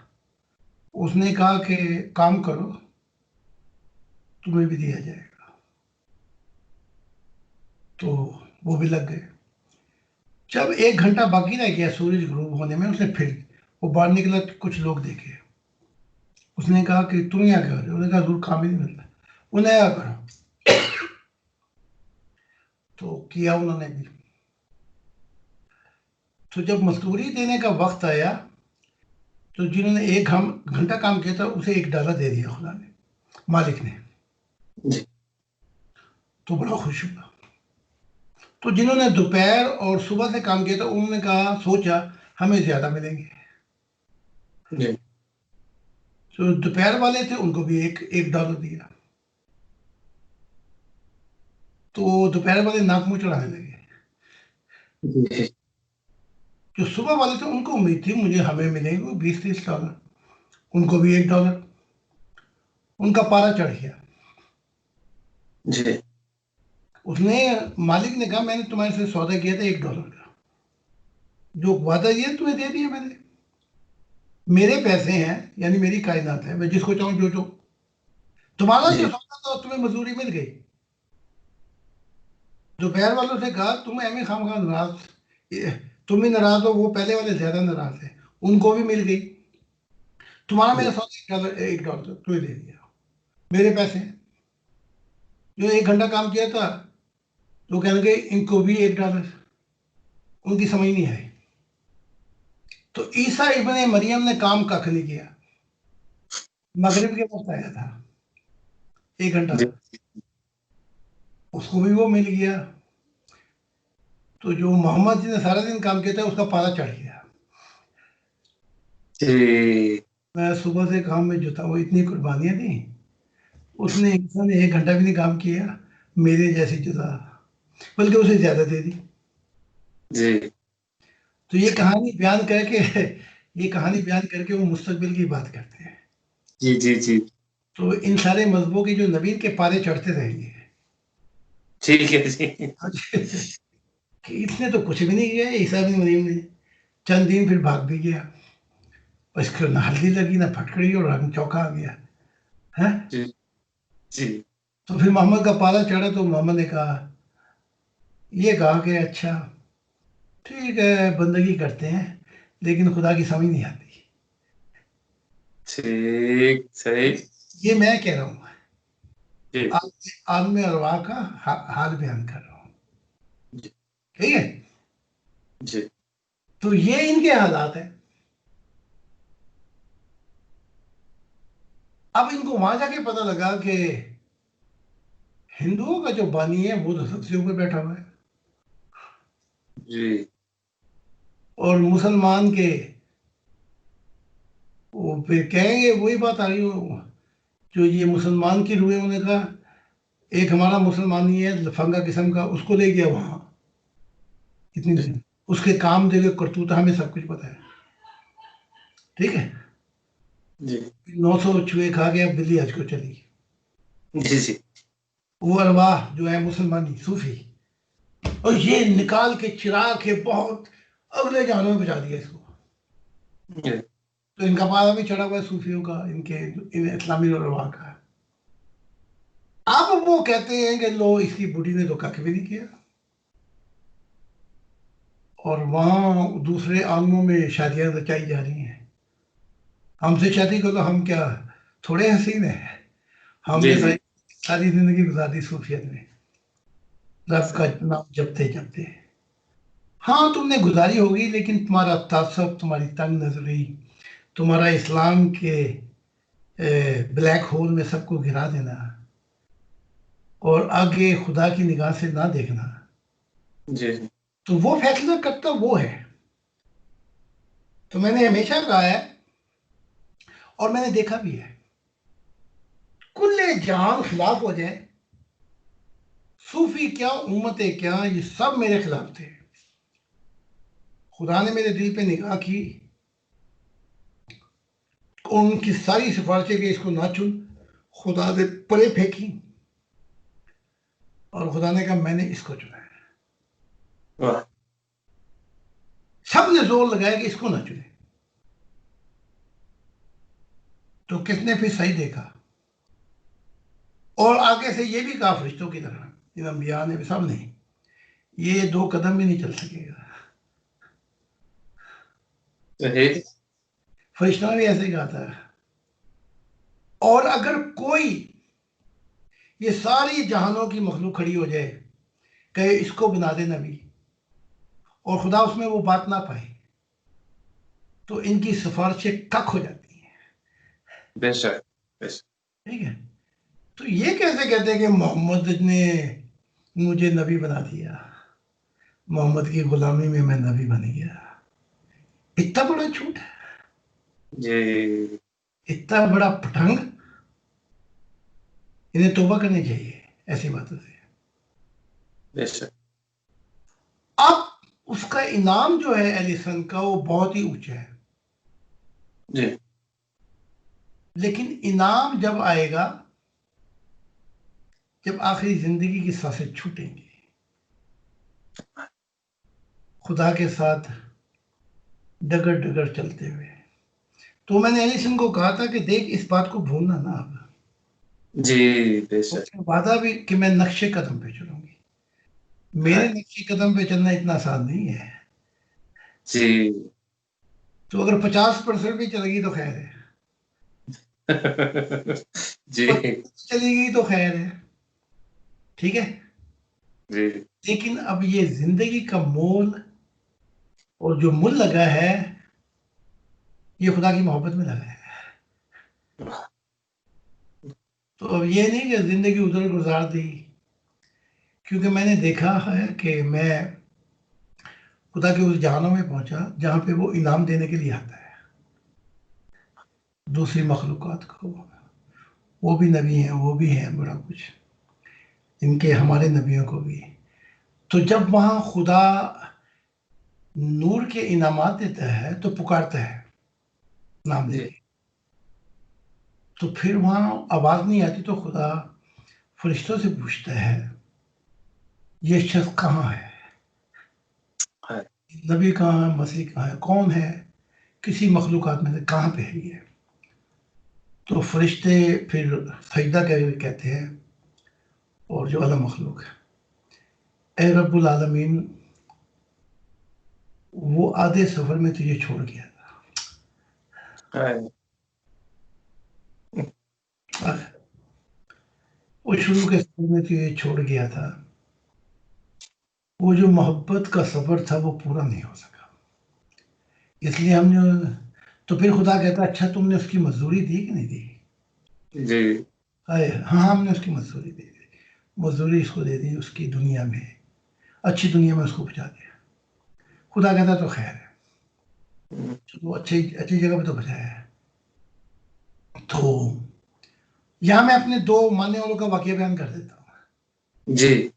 उसने कहा कि काम करो, तुम्हें भी दिया जाएगा। तो वो भी लग गए। जब 1 घंटा बाकी रह गया सूरज ग्रूब होने में, उसने फिर वो बाहर निकला तो कुछ लोग देखे। उसने कहा कि तुम यहाँ क्या कर रहे हो? उन्होंने कहा दूर काम ही नहीं मिलता। उन्हें क्या करो? तो किया उन्होंने भी। तो जब मजदूरी देने का वक्त आया तो जिन्होंने 1 घंटा काम किया था उसे $1 दे दिया खुदा ने, मालिक ने। जी तो बड़ा खुश हुआ। तो जिन्होंने दोपहर और सुबह से काम किया था उन्होंने कहा, सोचा हमें ज्यादा मिलेंगे। जी तो दोपहर वाले थे उनको भी एक $1 दिया। तो दोपहर वाले नाक मुंह चढ़ाने लगे। जी जो सुबह वाले थे उनको उम्मीद थी मुझे हमें मिलेंगे 20-30 $, उनको भी $1। उनका पारा चढ़ गया। जी उसने मालिक ने कहा मैंने तुम्हारे से सौदा किया था $1 का, जो वादा दिया तुम्हें दे दिया मैंने। मेरे पैसे हैं, यानी मेरी कायनात है, मैं जिसको चाहूँ जो जो। तुम्हारा जो जी सौदा था तुम्हें मजदूरी मिल गई। दोपहर वालों से कहा तुम एम खाम खा नाराज, तुम भी नाराज हो, वो पहले वाले ज्यादा नाराज है, उनको भी मिल गई। तुम्हारा मेरा जी सौदा $1 तुम्हें दे दिया, मेरे पैसे हैं। जो 1 घंटा काम किया था तो कहने लगे इनको भी $1। उनकी समझ नहीं आई। तो ईसा इब्ने मरियम ने काम कख नहीं किया। मगरिब के वक्त आया था, 1 घंटा, जी उसको भी वो मिल गया। तो जो मोहम्मद जी ने सारा दिन काम किया था उसका पारा चढ़ गया। जी मैं सुबह से काम में जुटा, वो इतनी कुर्बानियां दी। उसने इंसान ने 1 घंटा भी नहीं काम किया, मेरे जैसी जुदा, बल्कि उसे ज्यादा दे दी। जी तो ये कहानी बयान करके वो मुस्तकबिल की बात करते हैं। जी जी जी तो इन सारे मजहबों के जो नबी के पारे चढ़ते रहेंगे। ठीक है जी कि इसने तो कुछ भी नहीं किया ईसा बिन मरीम ने, चंद दिन फिर भाग भी गया। और इसको ना हल्दी लगी ना फटकड़ी और रंग चौका आ गया है। जी जी तो फिर मोहम्मद का पाला चढ़ा तो मोहम्मद ने कहा ये कहा कि अच्छा ठीक है, बंदगी करते हैं लेकिन खुदा की समझ नहीं आती। ठीक, सही। ये मैं कह रहा हूँ, जी, आलम अरवाह का हाल बयान कर रहा हूँ। जी, ठीक है, जी, तो ये इनके हालात है। अब इनको वहां जाके पता लगा कि हिंदुओं का जो बानी है वो तो सबसे ऊपर बैठा हुआ है, जी, और मुसलमान के वो फिर कहेंगे, वही बात आ रही हो, जो ये मुसलमान की रूह है, उन्होंने कहा एक हमारा मुसलमान ही है लफंगा किस्म का, उसको ले गया वहां इतनी जी, दिन, उसके काम देखे करतूत हमें सब कुछ पता है। ठीक है, जी, 900 चूहे खा गया, बिल्ली हज को चली। जी, जी, वो अरवाह जो है मुसलमानी सूफी, और ये निकाल के चिरा के बहुत अगले जानों में बचा दिया इसको। जी, तो इनका पाला भी चढ़ा हुआ है सूफियों का, इनके इन इस्लामी अरवाह का। अब वो कहते हैं कि लो इसकी बुढ़ी ने तो कख भी नहीं किया, और वहां दूसरे आलमों में शादियां रचाई जा रही हैं। हमसे शादी करो, हम क्या थोड़े हसीन है, जी, हमने जी, सारी जिंदगी गुजार दी सूफियत में, रब का सही। नाम जपते जपते। हाँ तुमने गुजारी होगी, लेकिन तुम्हारा तासब, तुम्हारी तंग नजरी, तुम्हारा इस्लाम के ब्लैक होल में सबको गिरा देना, और आगे खुदा की निगाह से ना देखना, जी, जी, तो वो फैसला करता वो है। तो मैंने हमेशा कहा है, और मैंने देखा भी है, कुल्ले जहान खिलाफ हो जाए, सूफी क्या उम्मतें क्या, ये सब मेरे खिलाफ थे। खुदा ने मेरे दिल पे निगाह की, उनकी सारी सिफारिशें कि इसको ना चुन, खुदा ने परे फेंकी, और खुदा ने कहा मैंने इसको चुना है। वाह! सब ने जोर लगाया कि इसको ना चुने, तो किसने फिर सही देखा, और आगे से ये भी कहा फरिश्तों की तरह, इन अंबिया ने भी, सब ने, ये 2 कदम भी नहीं चल सकेगा। सही। फरिश्तों ने भी ऐसे ही कहा था। और अगर कोई, ये सारी जहानों की मखलूक खड़ी हो जाए, कहे इसको बना दे नबी, और खुदा उसमें वो बात ना पाए, तो इनकी सिफारिशें कक हो जाती हैं। बेशक, बेशक। ठीक है, तो ये कैसे कहते हैं कि मोहम्मद ने मुझे नबी बना दिया, मोहम्मद की गुलामी में मैं नबी बन गया। इतना बड़ा झूठ है, जी, इतना बड़ा पतंग। इन्हें तौबा करनी चाहिए ऐसी बातों से। बेशक। अब उसका इनाम जो है एलिसन का, वो बहुत ही ऊंचा है, जी, लेकिन इनाम जब आएगा, जब आखिरी जिंदगी की सांसें छूटेंगी खुदा के साथ डगर डगर चलते हुए। तो मैंने एलिसन को कहा था कि देख इस बात को भूलना ना अब, जी, बेशक। उसने वादा भी कि मैं नक्शे कदम पे चलूंगी। मेरे हाँ, नक्शे कदम पे चलना इतना आसान नहीं है। जी। तो अगर 50% भी चलेगी तो खैर है, जी, चलेगी तो खैर है। ठीक है, जी, लेकिन अब ये जिंदगी का मोल, और जो मुल लगा है, ये खुदा की मोहब्बत में लगा है। तो अब ये नहीं कि जिंदगी उधर गुजार दी, क्योंकि मैंने देखा है कि मैं खुदा के उस जहानों में पहुंचा जहां पे वो इनाम देने के लिए आता है दूसरी मखलूकात को। वो भी नबी हैं, वो भी हैं बड़ा कुछ, इनके हमारे नबियों को भी। तो जब वहां खुदा नूर के इनामात देता है तो पुकारता है नाम जी, लेके, तो फिर वहां आवाज नहीं आती, तो खुदा फरिश्तों से पूछता है ये शख्स कहाँ है, हाँ, नबी कहाँ है, मसीह कहाँ है, कौन है, किसी मखलूकात में से कहाँ पे है ये। तो फरिश्ते फिर सजदा करके कहते हैं, और जो अला मखलूक है, ए रब्बुल आलमीन, वो आधे सफर में तुझे छोड़ गया हाय, था, वो शुरू के सफर में तुझे छोड़ गया था, वो जो मोहब्बत का सफर था वो पूरा नहीं हो सका, इसलिए हमने, तो फिर खुदा कहता अच्छा तुमने उसकी मजदूरी दी कि नहीं दी? जी, हाय, हाँ हमने उसकी मजदूरी दे दी, मजदूरी इसको दे दी, उसकी दुनिया में, अच्छी दुनिया में उसको पहुंचा दिया। खुदा कहता तो खैर है, वो अच्छी अच्छी जगह पे तो बचाया है। तो यहाँ मैं अपने दो मानने वालों का वाकया बयान कर देता हूँ। जी,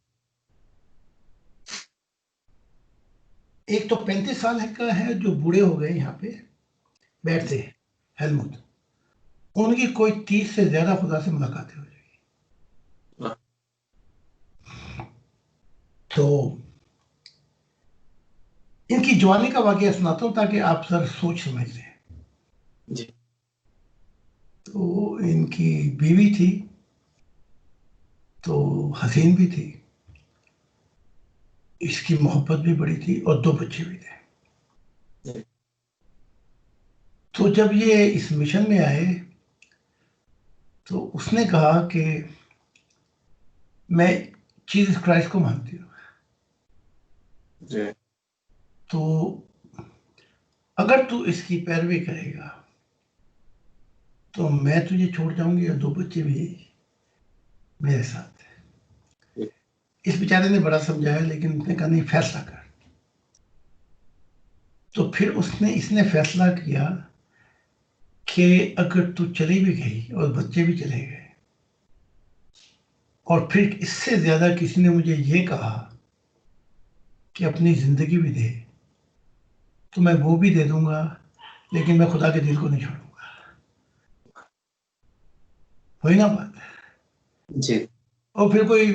एक तो 35 साल का है, जो बूढ़े हो गए यहाँ पे बैठते हैं, हेलमुट, उनकी कोई 30 से ज्यादा खुदा से मुलाकातें हो जाएगी। हाँ, तो इनकी जवानी का वाकया सुनाता हूँ ताकि आप सर सोच समझ लें। जी, तो इनकी बीवी थी, तो हसीन भी थी, इसकी मोहब्बत भी बड़ी थी और दो बच्चे भी थे। जी, तो जब ये इस मिशन में आए तो उसने कहा कि मैं जीसस क्राइस्ट को मानती हूँ, जी, तो अगर तू इसकी पैरवी करेगा तो मैं तुझे छोड़ जाऊंगी और दो बच्चे भी मेरे साथ। जी, इस बेचारे ने बड़ा समझाया लेकिन उसने कहा नहीं, फैसला कर। तो फिर इसने फैसला किया कि अगर तू चली भी गई और बच्चे भी चले गए और फिर इससे ज्यादा किसी ने मुझे ये कहा कि अपनी जिंदगी भी दे, तो मैं वो भी दे दूंगा, लेकिन मैं खुदा के दिल को नहीं छोड़ूंगा। वही ना बात। जी, और फिर कोई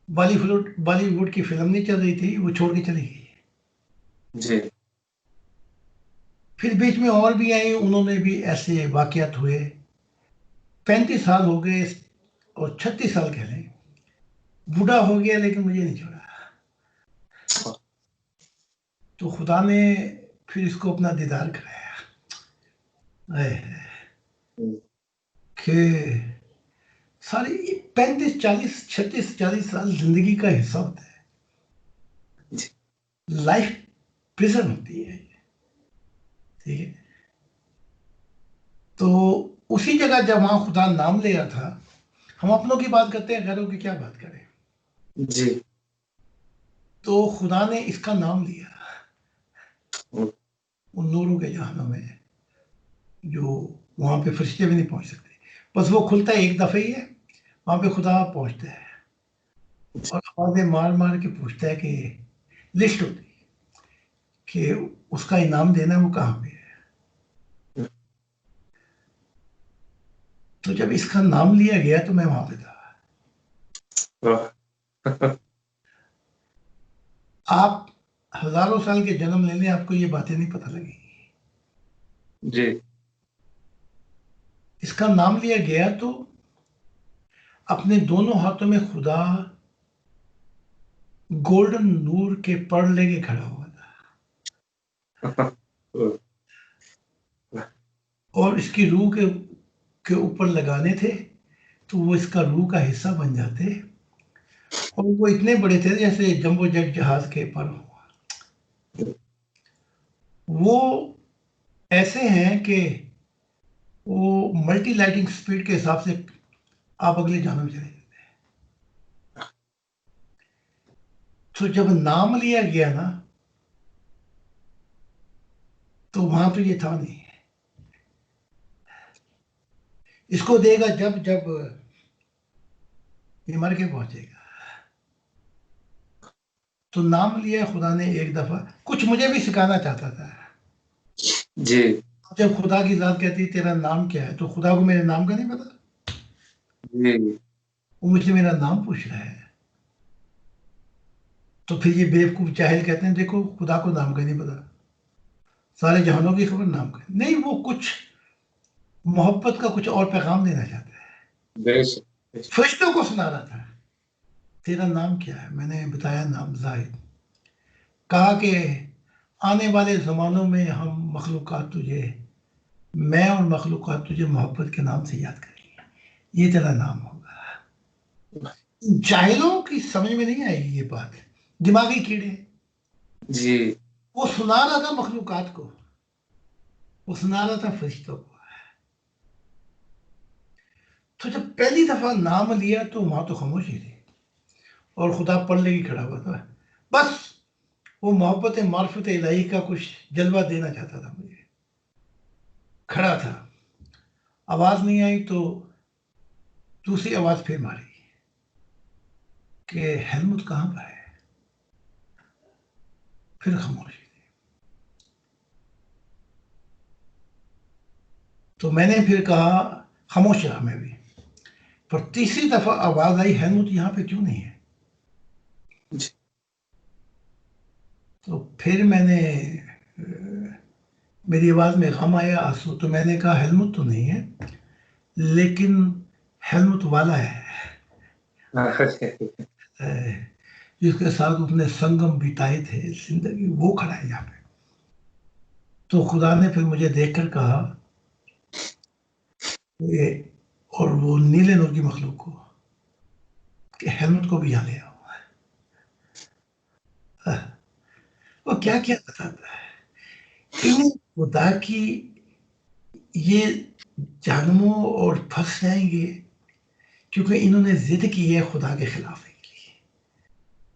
बॉलीवुड की फिल्म नहीं चल रही थी, वो छोड़ के चली गई। जी, फिर बीच में और भी आई, उन्होंने भी ऐसे वाकयात हुए। 35 साल हो गए और 36 साल कह लें, बूढ़ा हो गया लेकिन मुझे नहीं छोड़ा। तो खुदा ने फिर इसको अपना दीदार कराया। आए, कि सारी 35 40 36 40 साल जिंदगी का हिस्सा होता है, जी, लाइफ प्रिजन होती है, ठीक है। तो उसी जगह जब वहां खुदा नाम लिया था, हम अपनों की बात करते हैं, गैरों की क्या बात करें। जी, तो खुदा ने इसका नाम लिया उन नूरों के जहानों में, जो वहां पे फरिश्ते भी नहीं पहुंच सकते, बस वो खुलता है एक दफे ही है, वहां पे खुदा पहुंचता है और आवाजें मार मार के पूछता है कि लिस्ट होती है कि उसका इनाम देना है, वो कहाँ पे है। तो जब इसका नाम लिया गया तो मैं वहां पे था। आप हजारों साल के जन्म ले लें, आपको ये बातें नहीं पता लगेंगी। जी, इसका नाम लिया गया तो अपने दोनों हाथों में खुदा गोल्डन नूर के पड़ लेके खड़ा हुआ था, और इसकी रूह के ऊपर लगाने थे, तो वो इसका रूह का हिस्सा बन जाते, और वो इतने बड़े थे जैसे जंबो जेट जहाज के पर हो। वो ऐसे हैं कि वो मल्टी लाइटिंग स्पीड के हिसाब से आप अगले जानों में चले जाते हैं। तो जब नाम लिया गया ना, तो वहां तो ये था नहीं। इसको देगा जब जब ये मर के पहुंचेगा। तो नाम लिया खुदा ने एक दफा, कुछ मुझे भी सिखाना चाहता था। जी, जब खुदा की जात कहती है तेरा नाम क्या है, तो खुदा को मेरे नाम का नहीं पता, जी, वो मुझसे मेरा नाम पूछ रहा है। तो फिर ये बेवकूफ जाहिल कहते हैं देखो खुदा को नाम का नहीं पता, सारे जहानों की खबर नाम का नहीं। वो कुछ मोहब्बत का कुछ और पैगाम देना चाहता है, बेशक, बेशक, फरिश्तों को सुना रहा था, तेरा नाम क्या है? मैंने बताया नाम जाहिद। कहा कि आने वाले ज़मानों में हम मखलूक़ात तुझे, मैं और मखलूक़ात तुझे मोहब्बत के नाम से याद करेंगे, ये तेरा नाम होगा। जाहिलों की समझ में नहीं आएगी ये बात, दिमागी कीड़े। जी वो सुना रहा था मखलूक़ात को, वो सुना रहा था फरिश्तों को। तो जब पहली दफा नाम लिया तो वहां तो खामोशी थी और खुदा पल्ले ही खड़ा हुआ था। बस वो मोहब्बत मार्फत इलाही का कुछ जलवा देना चाहता था मुझे। खड़ा था, आवाज नहीं आई तो दूसरी आवाज फिर मारी कि हेलमुट कहां पर है? फिर खामोशी। तो मैंने फिर कहा, खामोश रहा मैं भी, पर तीसरी दफा आवाज आई, हेलमुट यहां पे क्यों नहीं है? जी तो फिर मैंने मेरी आवाज में गम आया, आंसू। तो मैंने कहा हेलमुट तो नहीं है, लेकिन हेलमुट वाला है, जिसके साथ उसने संगम बिताए थे जिंदगी, वो खड़ा है यहाँ पे। तो खुदा ने फिर मुझे देखकर कहा ये, और वो नीले नूर की मखलूक को, कि हेलमेट को भी यहाँ ले आओ। वो क्या क्या बताता है इन्हें खुदा की, ये जानमों और फंस जाएंगे क्योंकि इन्होंने जिद की है खुदा के खिलाफ है।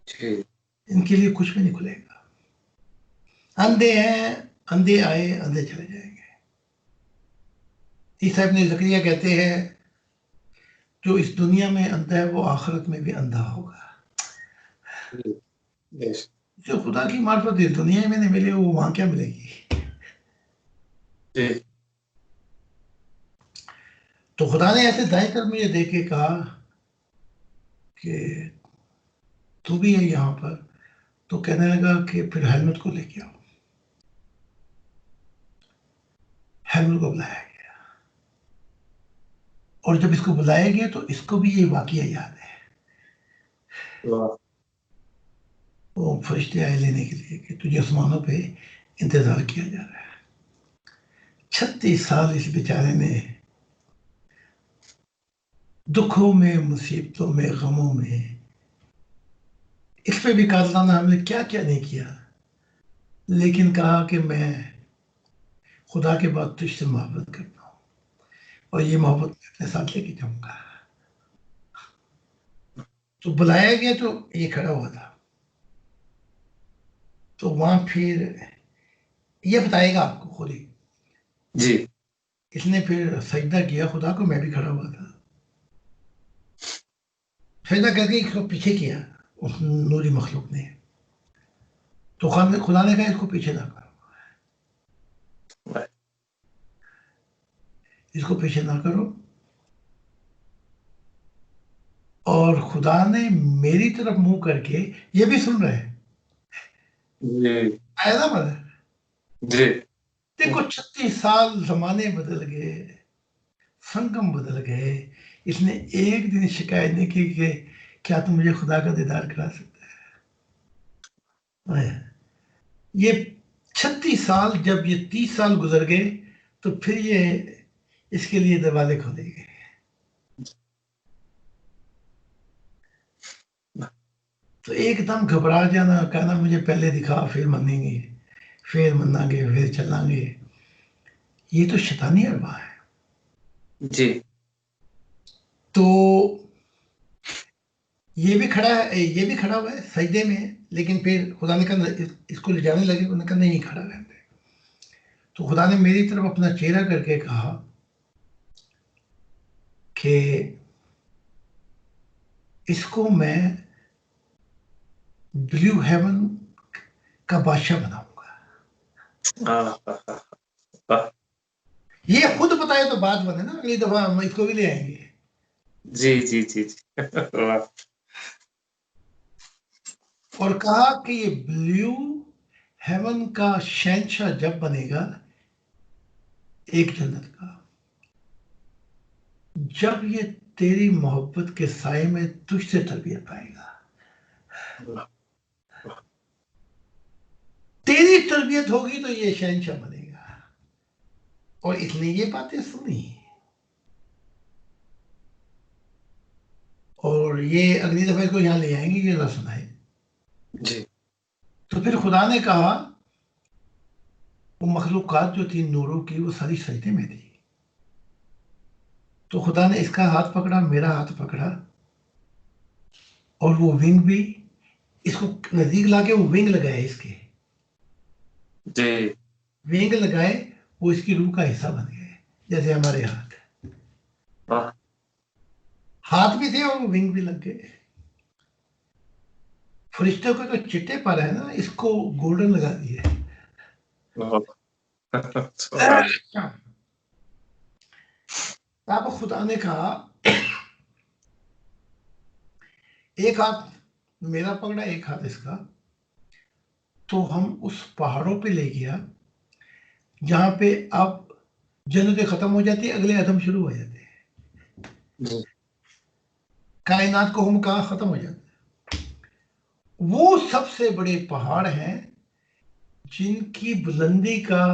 जी इनके लिए कुछ भी नहीं खुलेगा। अंधे हैं, अंधे आए अंधे चले जाएंगे। ईसा इब्न ज़करिया कहते हैं जो इस दुनिया में अंधा है वो आखिरत में भी अंधा होगा। जी यस जो खुदा की मार्फत इस दुनिया में नहीं मिले वो वहां क्या मिलेगी? जी तो खुदा ने ऐसे दाएं तरफ मुझे देख के कहा कि तू भी है यहाँ पर। तो कहने लगा कि फिर हेलमेट को लेके आओ। हेलमेट को बुलाया गया और जब इसको बुलाया गया तो इसको भी ये वाकया याद है। वाह वो फरिश्ते आए लेने के लिए कि तुझे आसमानों पे इंतजार किया जा रहा है। 36 साल इस बेचारे ने दुखों में, मुसीबतों में, गमों में, इस पे भी कातलाना हमने क्या क्या नहीं किया, लेकिन कहा कि मैं खुदा के बाद तुझसे मोहब्बत करता हूँ और ये मोहब्बत मैं अपने साथ लेके जाऊंगा। तो बुलाया गया तो ये खड़ा हुआ था। तो वहां फिर ये बताएगा आपको खुद ही। जी इसने फिर सजदा किया खुदा को, मैं भी खड़ा हुआ था। सजदा करके इसको पीछे किया उस नूरी मखलूक ने। तो खुदा ने कहा इसको पीछे ना करो, इसको पीछे ना करो। और खुदा ने मेरी तरफ मुंह करके, ये भी सुन रहे हैं, जी आया ना मदर। जी देखो 36 साल जमाने बदल गए, संगम बदल गए। इसने एक दिन शिकायत नहीं की कि क्या तुम मुझे खुदा का दीदार करा सकते हैं? ये 36 साल, जब ये 30 साल गुजर गए तो फिर ये इसके लिए दरवाजे खोले गए। तो एकदम घबरा जाना, कहना मुझे पहले दिखा फिर मनेंगे, फिर मनांगे, फिर चलांगे, ये तो शैतानी अरबा है। जी तो ये भी खड़ा है, ये भी खड़ा हुआ है सजदे में, लेकिन फिर खुदा ने कहा इसको ले जाने लगे, उन्होंने कहा नहीं खड़ा रहने दे। तो खुदा ने मेरी तरफ अपना चेहरा करके कहा कि इसको मैं ब्लू हेवन का बादशाह बनाऊंगा। वाह ये खुद बताए तो बात बने ना, अगली दफा हम इसको भी ले आएंगे। जी जी जी जी वाह और कहा कि ये ब्लू हेवन का शहंशाह जब बनेगा, एक जन्नत का, जब ये तेरी मोहब्बत के साए में तुझसे तरबियत पाएगा। तेरी तरबियत होगी तो ये शहंशाह बनेगा। और इसने ये बातें सुनी और ये अगली दफा इसको यहाँ ले आएंगे, ये ना सुनाए। जी तो फिर खुदा ने कहा, वो मखलूकात जो थी नूरों की, वो सारी सजदे में थी। तो खुदा ने इसका हाथ पकड़ा, मेरा हाथ पकड़ा, और वो विंग भी इसको नजदीक लाके वो विंग लगाए, इसके जी विंग लगाए, वो इसकी रूह का हिस्सा बन गए, जैसे हमारे हाथ। वाह हाथ भी थे और वो विंग भी लग गए। फरिश्तों के तो चिट्टे पर है ना, इसको गोल्डन लगा दिए। वाह सुभान तब खुदा ने कहा, एक हाथ मेरा पकड़ा, एक हाथ इसका, तो हम उस पहाड़ों पे ले गया जहां पे अब जन्नतें खत्म हो जाती है, अगले अदम शुरू हो जाते हैं। जी कायनात को हम कहा खत्म हो जाता है। वो सबसे बड़े पहाड़ हैं जिनकी बुलंदी का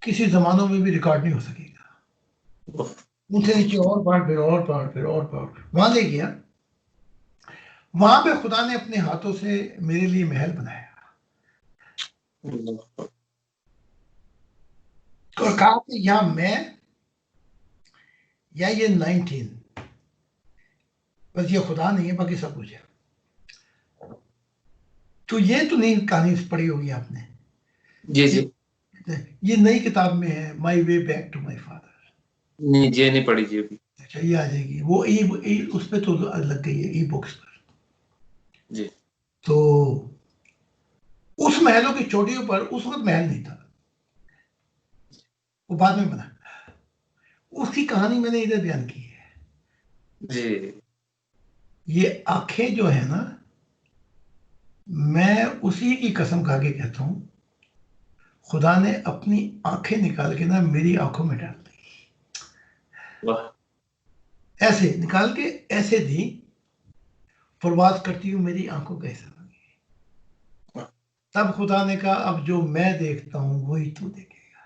किसी जमानों में भी रिकॉर्ड नहीं हो सकेगा। उनसे नीचे और पहाड़, फिर और पहाड़, फिर और पहाड़, वहां ले गया। वहां पे खुदा ने अपने हाथों से मेरे लिए महल बनाया और कहा कि यहाँ मैं या ये 19, बस ये खुदा नहीं है, बाकी सब कुछ है। तो ये तो नहीं कहानी पढ़ी होगी आपने, जी ये जी ये नई किताब में है, my way back to my father. नहीं ये नहीं पढ़ी जी अभी। अच्छा, ये आ जाएगी, वो उस पे तो लग गई है, ई बुक्स पर। जी तो उस महलों की चोटियों पर उस वक्त महल नहीं था, वो बाद में बना। उसकी कहानी मैंने इधर बयान की है। जी ये आंखें जो है ना, मैं उसी की कसम खा के कहता हूं, खुदा ने अपनी आंखें निकाल के ना मेरी आंखों में डाल दी, वाह ऐसे निकाल के ऐसे दी, प्रवास करती हूँ मेरी आंखों का हिस्सा बन गई। तब खुदा ने कहा, अब जो मैं देखता हूं वही तू देखेगा।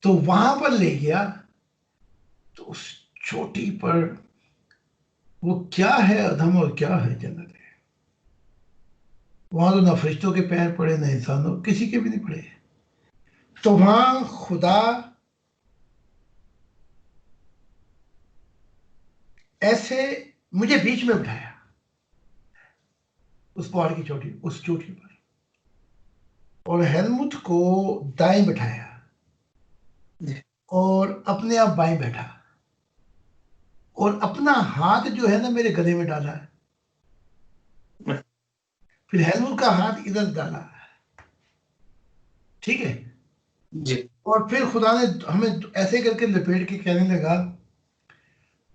तो वहां पर ले गया, तो उस चोटी पर वो क्या है अधम और क्या है जन्नत है। वहां तो ना फरिश्तों के पैर पड़े, ना इंसानों, किसी के भी नहीं पड़े। तो वहां खुदा ऐसे मुझे बीच में बिठाया, उस पहाड़ की चोटी, उस चोटी पर, और हेलमुट को दाएं बिठाया जी और अपने आप बाएं बैठा, और अपना हाथ जो है ना मेरे गले में डाला है। फिर हेलमुट का हाथ इधर डाला, ठीक है। जी और फिर खुदा ने हमें ऐसे करके लपेट के कहने लगा,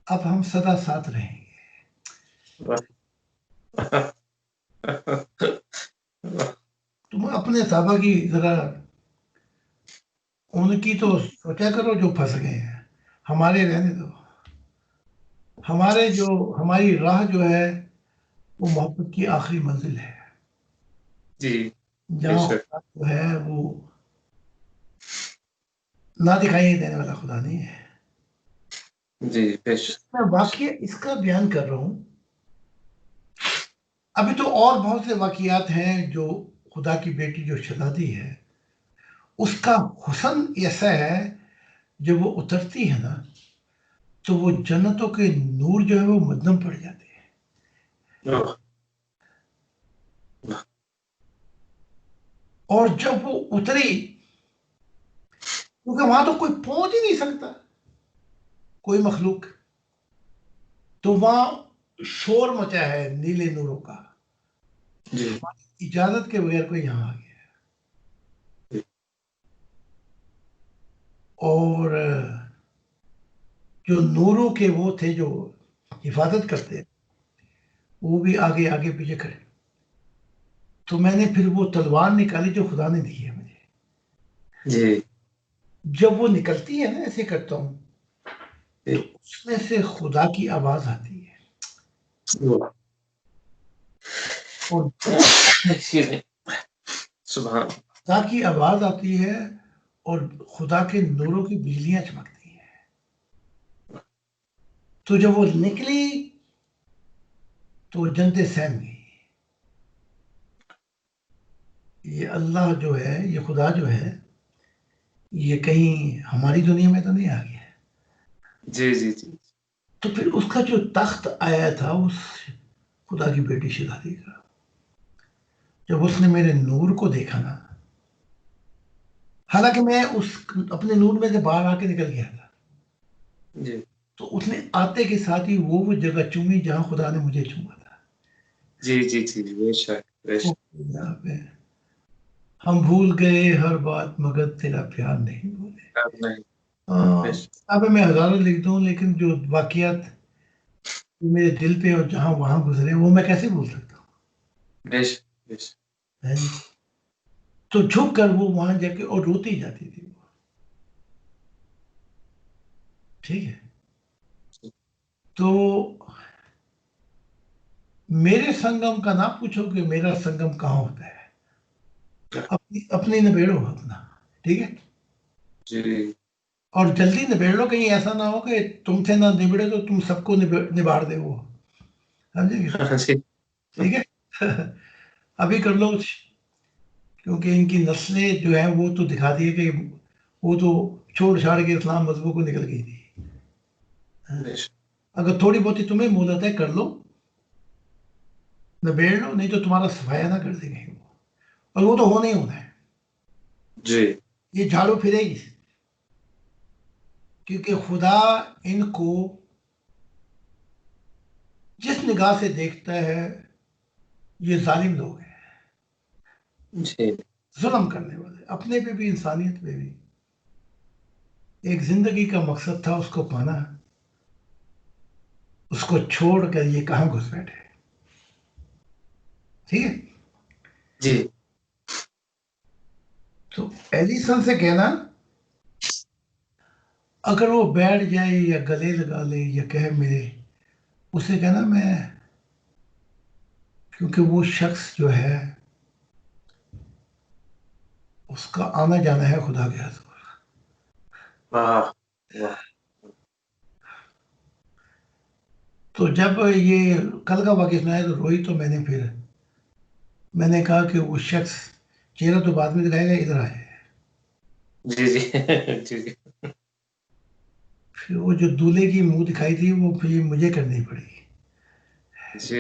अब हम सदा साथ रहेंगे। वाह तुम अपने साहबा की जरा, उनकी तो सोचा करो जो फंस गए हैं, हमारे रहने दो। हमारे जो हमारी राह जो है वो मोहब्बत की आखिरी मंजिल है, जी जहाँ बेशक खुदा जो है वो ना दिखाई देने वाला खुदा नहीं है। जी बेशक मैं वाक्य इसका बयान कर रहा हूँ। अभी तो और बहुत से वाकियात हैं जो खुदा की बेटी जो शहजादी है, उसका हुस्न ऐसा है, जब वो उतरती है ना, तो वो जन्नतों के नूर जो है वो मध्यम पड़ जाते हैं। वाह और जब वो उतरी, क्योंकि वहां तो कोई पहुंच ही नहीं सकता, कोई मखलूक, तो वहां शोर मचा है नीले नूरों का। जी हमारी इजाजत के बगैर कोई यहाँ आ गया, और जो नूरों के वो थे जो हिफाजत करते, वो भी आगे आगे पीछे खड़े। तो मैंने फिर वो तलवार निकाली जो खुदा ने दी है मुझे। जी जब वो निकलती है ना, ऐसे करता हूं, तो उसमें से खुदा की आवाज आती है और खुदा की आवाज आती है और खुदा के नूरों की बिजलियां चमकती हैं। तो जब वो निकली तो जन्नतें सहम गई। ये अल्लाह जो है, ये खुदा जो है, ये कहीं हमारी दुनिया में तो नहीं आ गया। जी जी जी। तो फिर उसका जो तख्त आया था उस खुदा की बेटी शिदादी का, जब उसने मेरे नूर को देखा ना, हालांकि मैं उस अपने नूर में से बाहर आके निकल गया था, जी तो उसने आते के साथ ही वो जगह चूमी जहां खुदा ने मुझे चूमा था। जी जी जी, बेशक बेशक। यहाँ पे हम भूल गए हर बात मगर तेरा प्यार नहीं भूले। नहीं, बेशक अब मैं हजारों लिख दूं लेकिन जो वाकयात मेरे दिल पे और जहां वहां गुजरे वो मैं कैसे भूल सकता हूँ, बेशक बेशक। है नहीं? तो झुक कर वो वहां जाके और रोती जाती थी वो। ठीक है। तो मेरे संगम का ना पूछो कि मेरा संगम कहाँ होता है, अपनी अपनी निबेड़ो अपना। ठीक है। जी और जल्दी निबेड़ लो, कहीं ऐसा ना हो कि तुमसे ना निबड़े तो तुम सबको निबाड़ दे वो। समझे कि नहीं? जी ठीक है। अभी कर लो कुछ, क्योंकि इनकी नस्लें जो है वो तो दिखा दी है कि वो तो छोड़ छाड़ के इस्लाम मजहबों को निकल गई थी। बेशक। अगर थोड़ी बहुती तुम्हें मोहलत है कर लो, निबेड़ लो, नहीं तो तुम्हारा सफाया ना कर देंगे वो। और वो तो होना ही होना है, जी ये झाड़ू फिरेगी, क्योंकि खुदा इनको जिस निगाह से देखता है, ये जालिम लोग हैं, जी जुल्म करने वाले, अपने पे भी इंसानियत पे भी। एक जिंदगी का मकसद था उसको पाना, उसको छोड़ कर ये कहाँ घुस बैठे। ठीक है। जी तो एलिसन से कहना, अगर वो बैठ जाए या गले लगा ले या कहे मेरे, उसे कहना मैं, क्योंकि वो शख्स जो है उसका आना जाना है खुदा के हजूर। वाह वाह। तो जब ये कल का वाक़या सुनाया तो रोई, तो मैंने कहा कि वो शख्स, चेहरा तो बाद में दिखाएगा, इधर आए। जी जी जी जी। फिर वो जो दूल्हे की मुंह दिखाई थी वो फिर मुझे करनी पड़ी, जी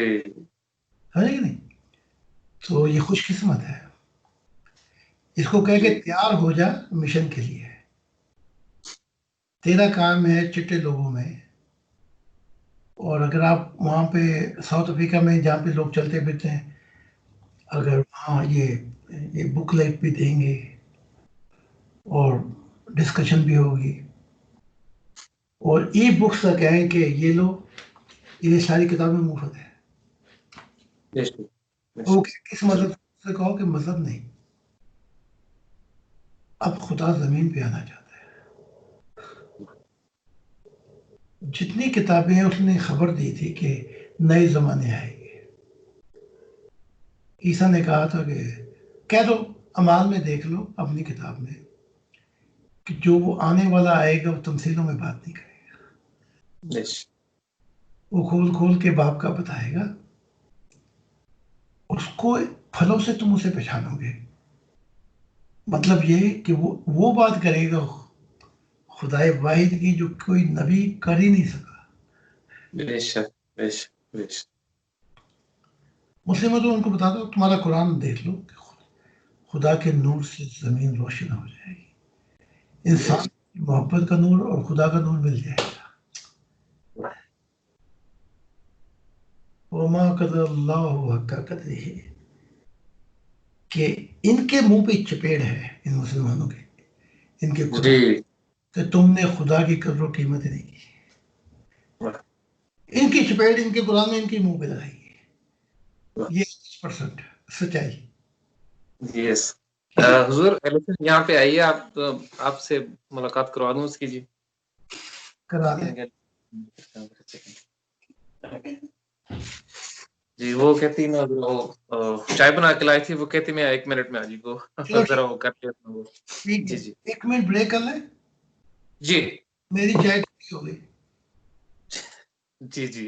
है कि नहीं? तो ये खुशकिस्मत है, इसको कह के जी तैयार हो जा मिशन के लिए। तेरा काम है चिट्टे लोगों में, और अगर आप वहाँ पे साउथ अफ्रीका में जहाँ पे लोग चलते फिरते हैं, अगर वहाँ ये बुकलेट भी देंगे और डिस्कशन भी होगी, और ई बुक्स का कहें कि ये लो, ये सारी किताबें मुफ्त है। बेशक वो बेशक। किस मजहब से कहो कि मजहब नहीं, अब खुदा जमीन पे आना चाहता है। जितनी किताबें हैं उसने खबर दी थी कि नए जमाने आएंगे। ईसा ने कहा था कि कह दो, अमाल में देख लो अपनी किताब में, कि जो वो आने वाला आएगा वो तमसीलों में बात नहीं करेगा, बेशक वो खोल खोल के बाप का बताएगा। उसको फलों से तुम उसे पहचानोगे। मतलब ये कि वो बात करेगा खुदाए वाहिद की जो कोई नबी कर ही नहीं सका। बेशक बेशक बेशक। मुस्लिमों तो उनको बता दो, तुम्हारा कुरान देख लो कि खुदा के नूर से जमीन रोशन हो जाएगी, इंसान बेशक की मोहब्बत का नूर और खुदा का नूर मिल जाएगा। वमा कदरल्लाहु हक्का कदरिही, कि इनके मुंह पे चपेड़ है इन मुसलमानों के, इनके खुदा, जी कि तुमने खुदा की कदर और कीमत नहीं की। वाह इनकी चपेड़ इनके कुरान में इनके मुंह पे लगाई है। वाह। ये 1% सच्चाई। यस। हुजूर एलिफेंट यहाँ पे आइए, आप आपसे मुलाकात करवा दूं उसकी जी। करा दें। जी वो कहती मैं वो चाय बना के लाई थी, वो कहती मैं 1 मिनट में आ जी को चलो जरा वो कर लेता हूँ वो। ठीक जी है, जी 1 मिनट ब्रेक कर लें, जी मेरी चाय ठंडी हो गई। जी जी